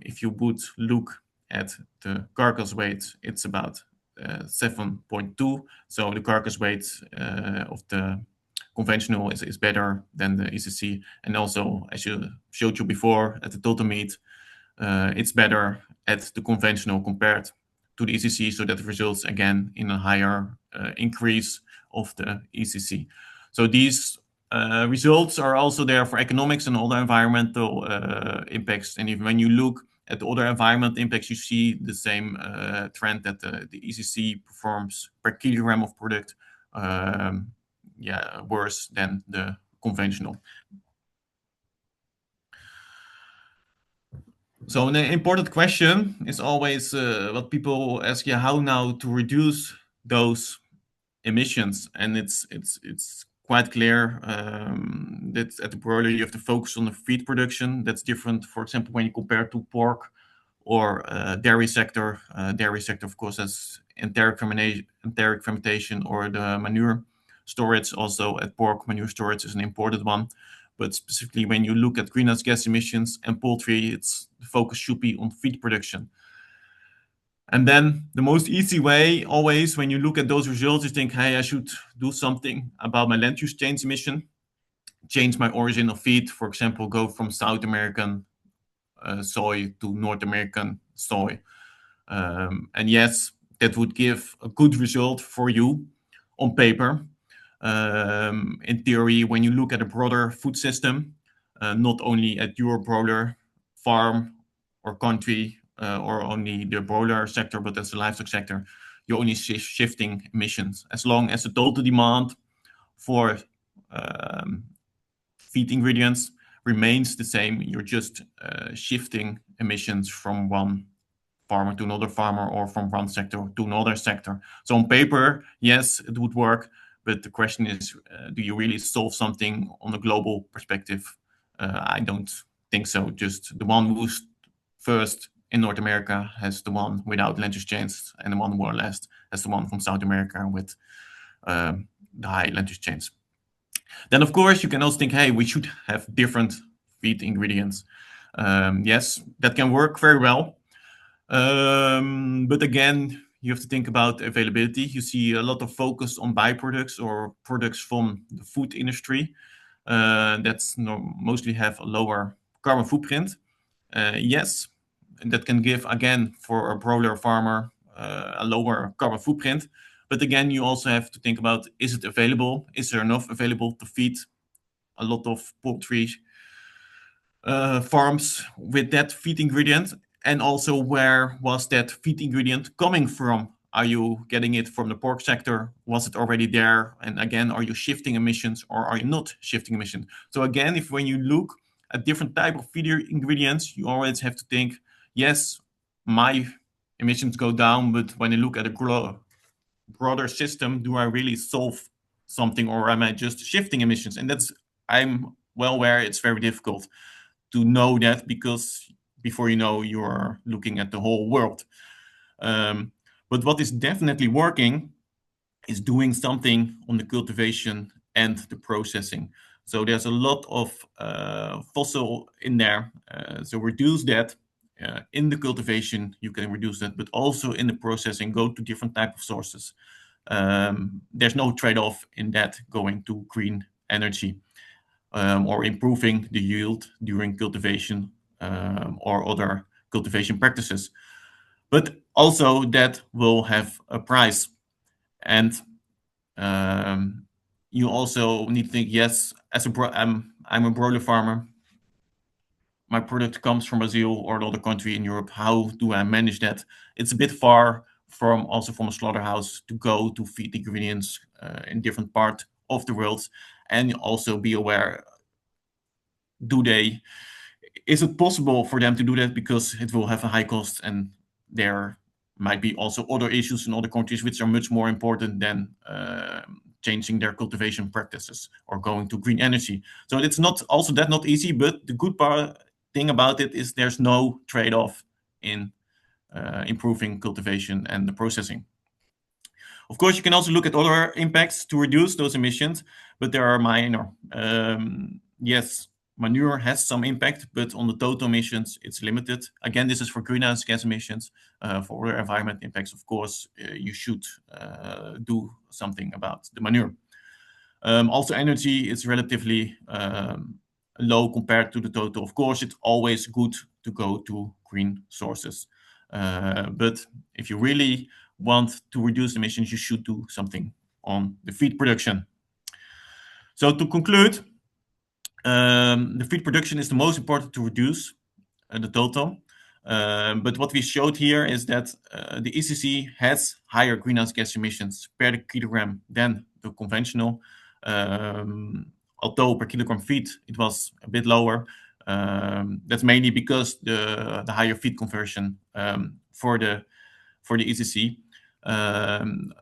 If you would look at the carcass weight, it's about 7.2. So the carcass weight of the conventional is better than the ECC. And also, as you showed you before, at the total meat, it's better at the conventional compared to the ECC, so that results again in a higher increase of the ECC. So these results are also there for economics and other environmental impacts. And even when you look at the other environmental impacts, you see the same trend that the ECC performs per kilogram of product worse than the conventional. So an important question is always what people ask, how now to reduce those emissions, and it's quite clear that at the broiler you have to focus on the feed production. That's different, for example, when you compare to pork or dairy sector. Dairy sector, of course, has enteric fermentation or the manure storage. Also at pork, manure storage is an important one. But specifically when you look at greenhouse gas emissions and poultry, the focus should be on feed production. And then the most easy way, always, when you look at those results, you think, hey, I should do something about my land use change emission, change my origin of feed, for example, go from South American soy to North American soy. And yes, that would give a good result for you on paper. In theory, when you look at a broader food system, not only at your broiler farm or country or only the broiler sector, but as the livestock sector, you're only shifting emissions. As long as the total demand for feed ingredients remains the same, you're just shifting emissions from one farmer to another farmer or from one sector to another sector. So on paper, yes, it would work. But the question is, do you really solve something on a global perspective? I don't think so. Just the one who's first in North America has the one without land use change, and the one more or less has the one from South America with the high land use chains. Then, of course, you can also think, hey, we should have different feed ingredients. Yes, that can work very well. But again, you have to think about availability. You see a lot of focus on byproducts or products from the food industry that mostly have a lower carbon footprint. Yes, and that can give, again, for a broiler farmer, a lower carbon footprint. But again, you also have to think about, is it available? Is there enough available to feed a lot of poultry farms with that feed ingredient? And also, where was that feed ingredient coming from? Are you getting it from the pork sector? Was it already there? And again, are you shifting emissions or are you not shifting emissions? So again, when you look at different type of feed ingredients, you always have to think, yes, my emissions go down, but when you look at a broader system, do I really solve something, or am I just shifting emissions? And I'm well aware it's very difficult to know that, because before you know, you're looking at the whole world. But what is definitely working is doing something on the cultivation and the processing. So there's a lot of fossil in there. So reduce that. In the cultivation, you can reduce that, but also in the processing, go to different type of sources. There's no trade-off in that going to green energy or improving the yield during cultivation or other cultivation practices. But also that will have a price. And you also need to think, yes, as I'm a broiler farmer, my product comes from Brazil or another country in Europe. How do I manage that? It's a bit far from a slaughterhouse to go to feed ingredients in different part of the world. And also be aware, is it possible for them to do that? Because it will have a high cost, and there might be also other issues in other countries which are much more important than changing their cultivation practices or going to green energy. So it's not easy, but the good thing about it is there's no trade-off in improving cultivation and the processing. Of course, you can also look at other impacts to reduce those emissions, but they are minor. Yes, manure has some impact, but on the total emissions, it's limited. Again, this is for greenhouse gas emissions. For other environment impacts, of course, you should do something about the manure. Also, energy is relatively low compared to the total. Of course, it's always good to go to green sources. But if you really want to reduce emissions, you should do something on the feed production. So to conclude, the feed production is the most important to reduce the total. But what we showed here is that the ECC has higher greenhouse gas emissions per kilogram than the conventional. Although per kilogram feed it was a bit lower. That's mainly because the higher feed conversion for the ECC.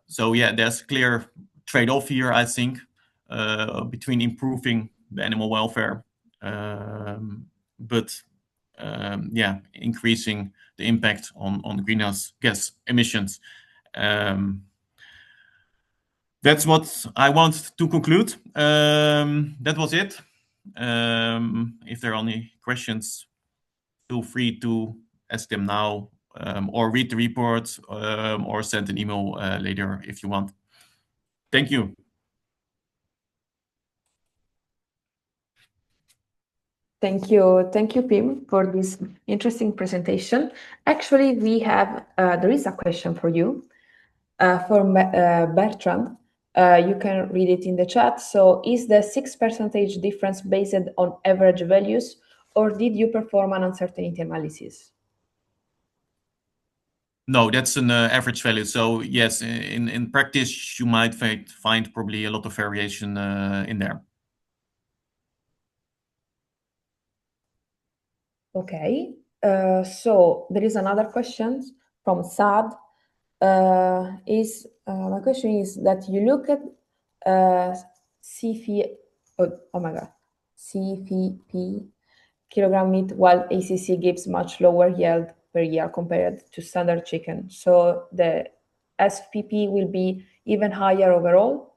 So yeah, there's a clear trade-off here, I think, between improving the animal welfare, but yeah, increasing the impact on the greenhouse gas emissions. That's what I want to conclude. That was it. If there are any questions, feel free to ask them now, or read the report, or send an email later if you want. Thank you. Thank you, Pim, for this interesting presentation. Actually, there is a question for you from Bertrand. You can read it in the chat. So, is the 6% difference based on average values, or did you perform an uncertainty analysis? No, that's an average value. So yes, in practice, you might find probably a lot of variation in there. Okay. So there is another question from Saad. My question is that you look at CFP kilogram meat, while ACC gives much lower yield per year compared to standard chicken. So the SPP will be even higher overall?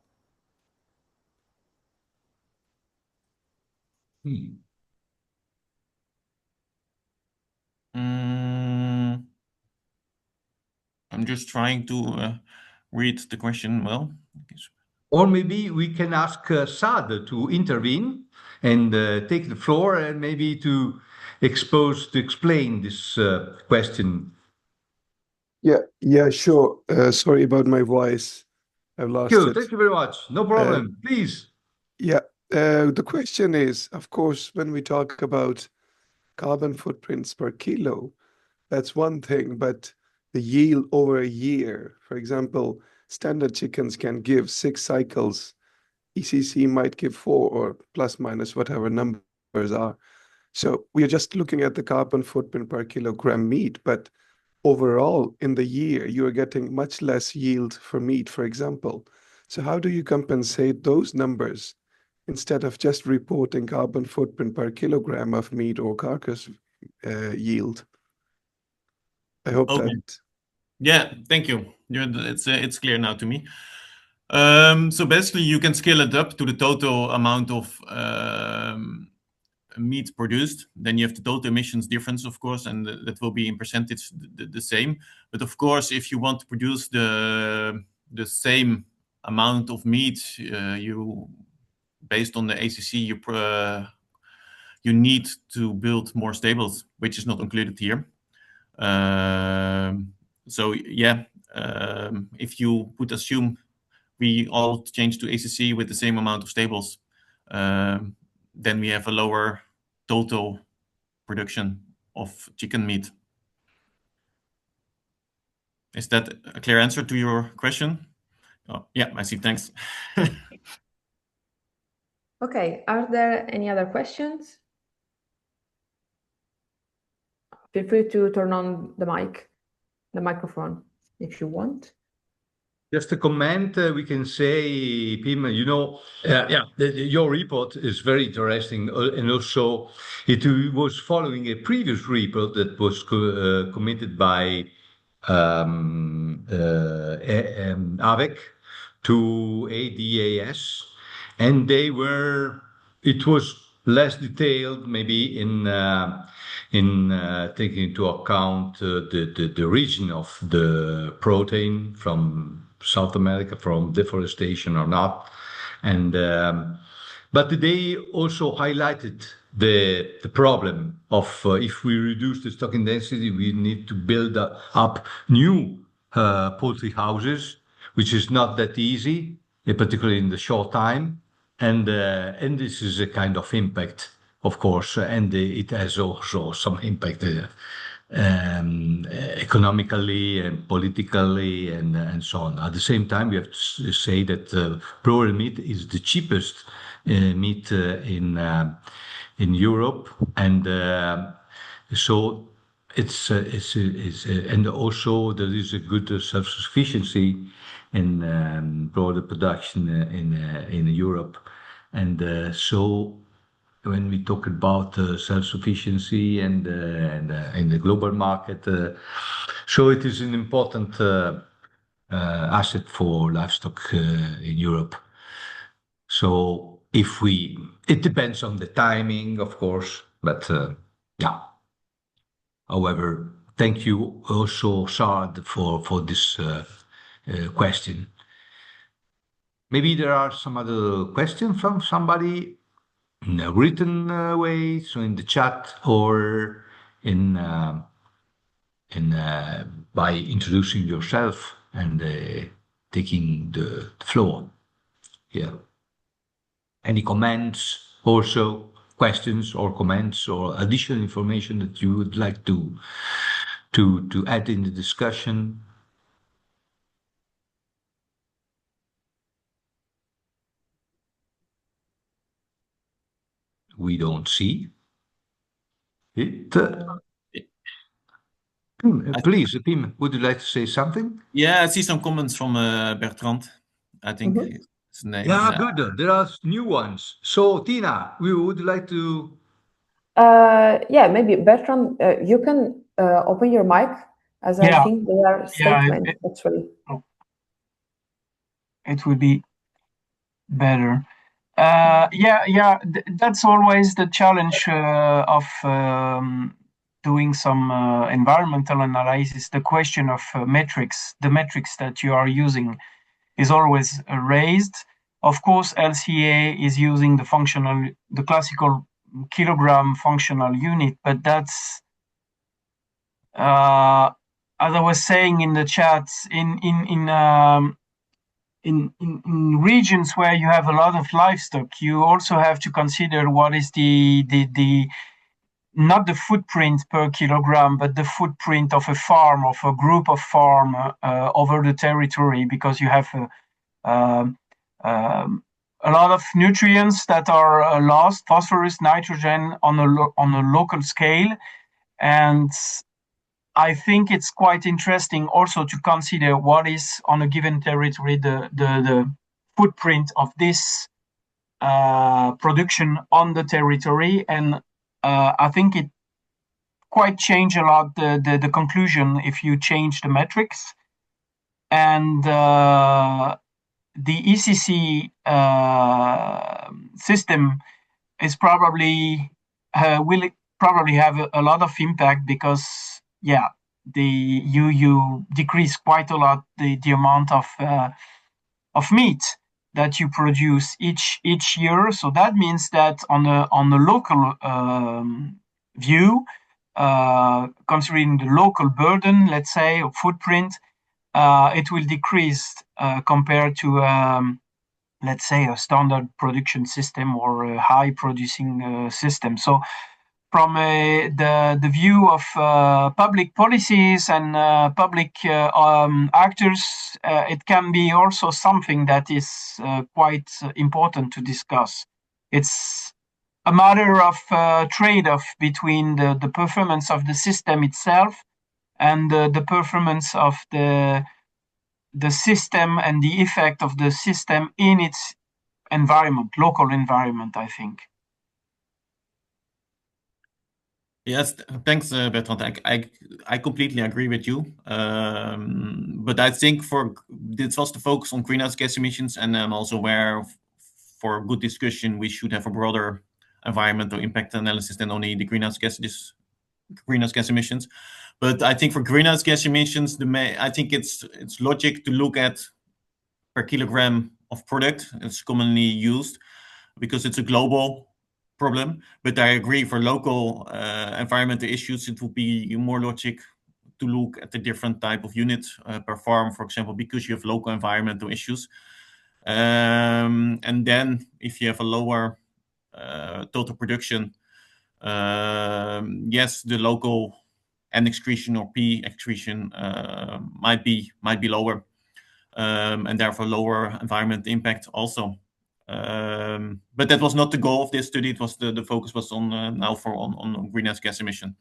I'm just trying to read the question well. Or maybe we can ask Saad to intervene and take the floor and maybe to explain this question. Yeah, sure. Sorry about my voice. I've lost it. Thank you very much. No problem. Please. Yeah. The question is, of course, when we talk about carbon footprints per kilo, that's one thing, but the yield over a year, for example, standard chickens can give 6 cycles. ECC might give 4 or plus minus whatever numbers are. So we are just looking at the carbon footprint per kilogram meat, but overall in the year, you are getting much less yield for meat, for example. So how do you compensate those numbers instead of just reporting carbon footprint per kilogram of meat or carcass yield? I hope that. Yeah, thank you. It's clear now to me. So basically, you can scale it up to the total amount of meat produced. Then you have the total emissions difference, of course, and that will be in percentage the same. But of course, if you want to produce the same amount of meat, you based on the ACC, you need to build more stables, which is not included here. So yeah, if you would assume we all change to ACC with the same amount of stables, then we have a lower total production of chicken meat. Is that a clear answer to your question? Oh, yeah, I see. Thanks. Okay, are there any other questions? Feel free to turn on the microphone if you want. Just a comment, we can say, Pim, your report is very interesting, and also it was following a previous report that was committed by AVEC to ADAS, and it was less detailed, maybe in taking into account the region of the protein from South America, from deforestation or not, and but they also highlighted the problem of if we reduce the stocking density, we need to build up new poultry houses, which is not that easy, particularly in the short time, and this is a kind of impact, of course, and it has also some impact economically and politically and so on. At the same time, we have to say that broiler meat is the cheapest meat in Europe, and so it's and also there is a good self-sufficiency in broiler production in Europe, and so when we talk about self-sufficiency and in the global market, so it is an important asset for livestock in Europe. So it depends on the timing, of course, but yeah. However, thank you also, Saad, for this question. Maybe there are some other questions from somebody in a written way, so in the chat or in by introducing yourself and taking the floor. Yeah. Any comments, also questions or comments or additional information that you would like to add in the discussion? We don't see it. Please, Pim, would you like to say something? Yeah, I see some comments from Bertrand. I think his name. Yeah, good. There are new ones. So, Tina, we would like to. Yeah, maybe Bertrand, you can open your mic, as I think they are statements actually. It would be better. That's always the challenge of doing some environmental analysis. The question of metrics, the metrics that you are using, is always raised. Of course, LCA is using the classical kilogram functional unit, but that's, as I was saying in the chat, in regions where you have a lot of livestock, you also have to consider what is the not the footprint per kilogram, but the footprint of a farm, of a group of farm over the territory, because you have a lot of nutrients that are lost, phosphorus, nitrogen on a local scale. And I think it's quite interesting also to consider what is on a given territory the footprint of this production on the territory, and I think it quite change a lot the conclusion if you change the metrics. And the ECC system is probably will probably have a lot of impact, because you decrease quite a lot the amount of meat that you produce each year. So that means that on a local view, considering the local burden, let's say, or footprint, it will decrease compared to let's say a standard production system or a high producing system. So from the view of public policies and public actors, it can be also something that is quite important to discuss. It's a matter of trade-off between the performance of the system itself and the performance of the system and the effect of the system in its environment, local environment, I think. Yes, thanks, Bertrand. I completely agree with you. But I think this was the focus on greenhouse gas emissions, and I'm also aware for good discussion we should have a broader environmental impact analysis than only the greenhouse gas emissions. But I think for greenhouse gas emissions, I think it's logic to look at per kilogram of product. It's commonly used because it's a global problem. But I agree for local environmental issues, it would be more logic to look at the different type of units per farm, for example, because you have local environmental issues. And then if you have a lower total production, yes, the local N excretion or P excretion might be lower, and therefore lower environmental impact also. But that was not the goal of this study. It was the focus was on on greenhouse gas emission.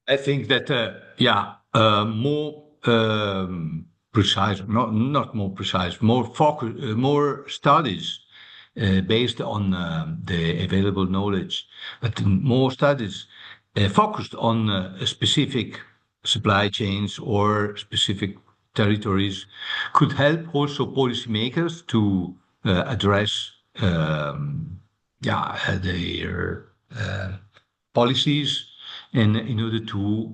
I think that more precise, not more precise, more focus, more studies based on the available knowledge, but more studies focused on specific supply chains or specific territories could help also policymakers to address their policies, and in order to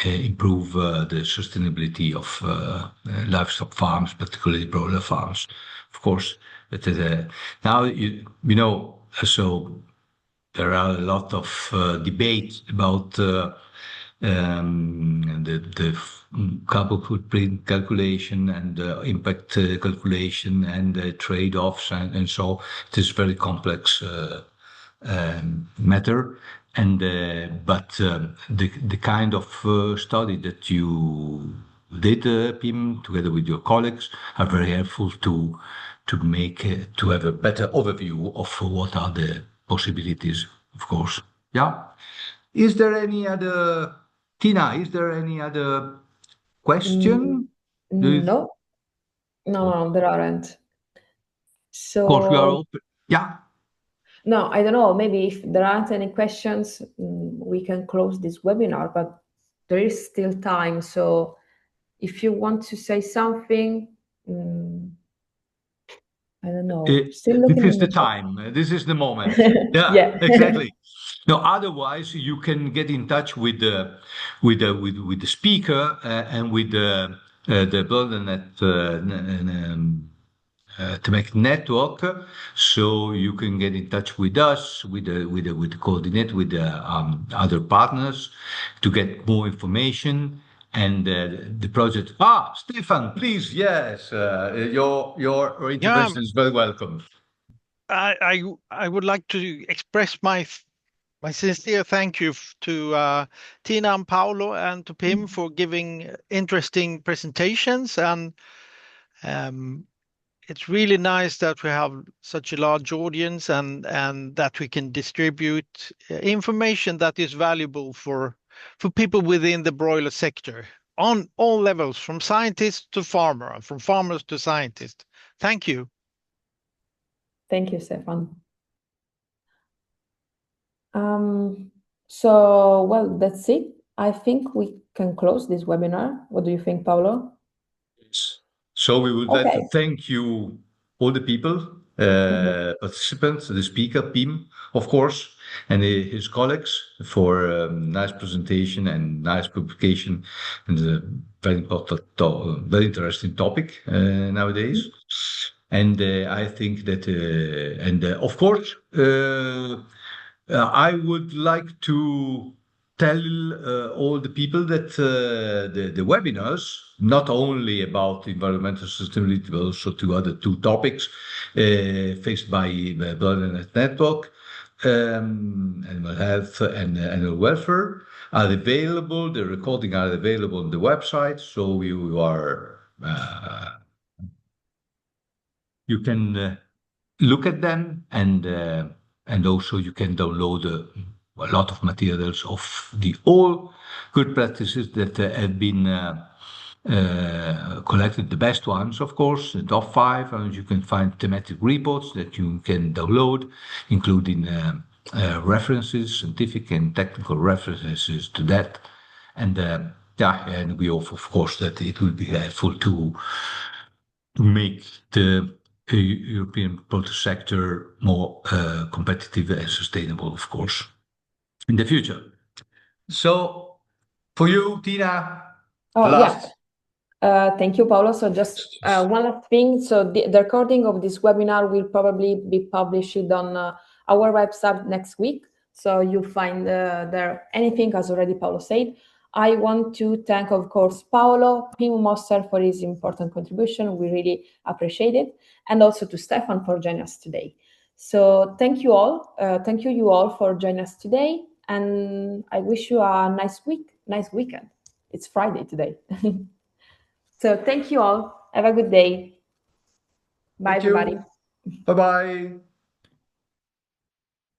improve the sustainability of livestock farms, particularly broiler farms, of course. But now so there are a lot of debate about the carbon footprint calculation and impact calculation and trade-offs, and so it is very complex matter. And but the kind of study that you did, Pim, together with your colleagues, are very helpful to have a better overview of what are the possibilities, of course. Yeah. Is there any other, Tina? Is there any other question? No, there aren't. So, of course, we are open. Yeah. No, I don't know. Maybe if there aren't any questions, we can close this webinar, but there is still time. So if you want to say something, I don't know. Still This looking is in the the time. This is the moment. Yeah, Yeah. exactly. No, otherwise you can get in touch with the speaker and with the BroilerNet to make network, so you can get in touch with us, with the coordinate with the other partners to get more information and the project. Stefan, please, yes, your intervention is very welcome. I would like to express my sincere thank you to Tina and Paolo and to Pim for giving interesting presentations, and it's really nice that we have such a large audience and that we can distribute information that is valuable for people within the broiler sector on all levels, from scientists to farmer, and from farmers to scientists. Thank you. Thank you, Stefan. So, well, that's it. I think we can close this webinar. What do you think, Paolo? So we would like to Okay. thank you, all the people, participants, the speaker, Pim, of course, and his colleagues for a nice presentation and nice publication, and a very important, very interesting topic nowadays. And I think that, of course, I would like to tell all the people that the webinars, not only about environmental sustainability, but also two other topics faced by the BroilerNet network, animal health and animal welfare, are available. The recording are available on the website, so you can look at them, and also you can download a lot of materials of the all good practices that have been collected, the best ones, of course, the top 5, and you can find thematic reports that you can download, including references, scientific and technical references to that. And and we hope, of course, that it will be helpful to make the European produce sector more competitive and sustainable, of course, in the future. So, for you, Tina, last. Yeah. Thank you, Paolo. So just one last thing. So the recording of this webinar will probably be published on our website next week. So you'll find there anything, as already Paolo said. I want to thank, of course, Paolo, Pim Moster for his important contribution. We really appreciate it. And also to Stefan for joining us today. So thank you all. Thank you all for joining us today. And I wish you a nice weekend. It's Friday today. So thank you all. Have a good day. Bye, everybody. Bye-bye.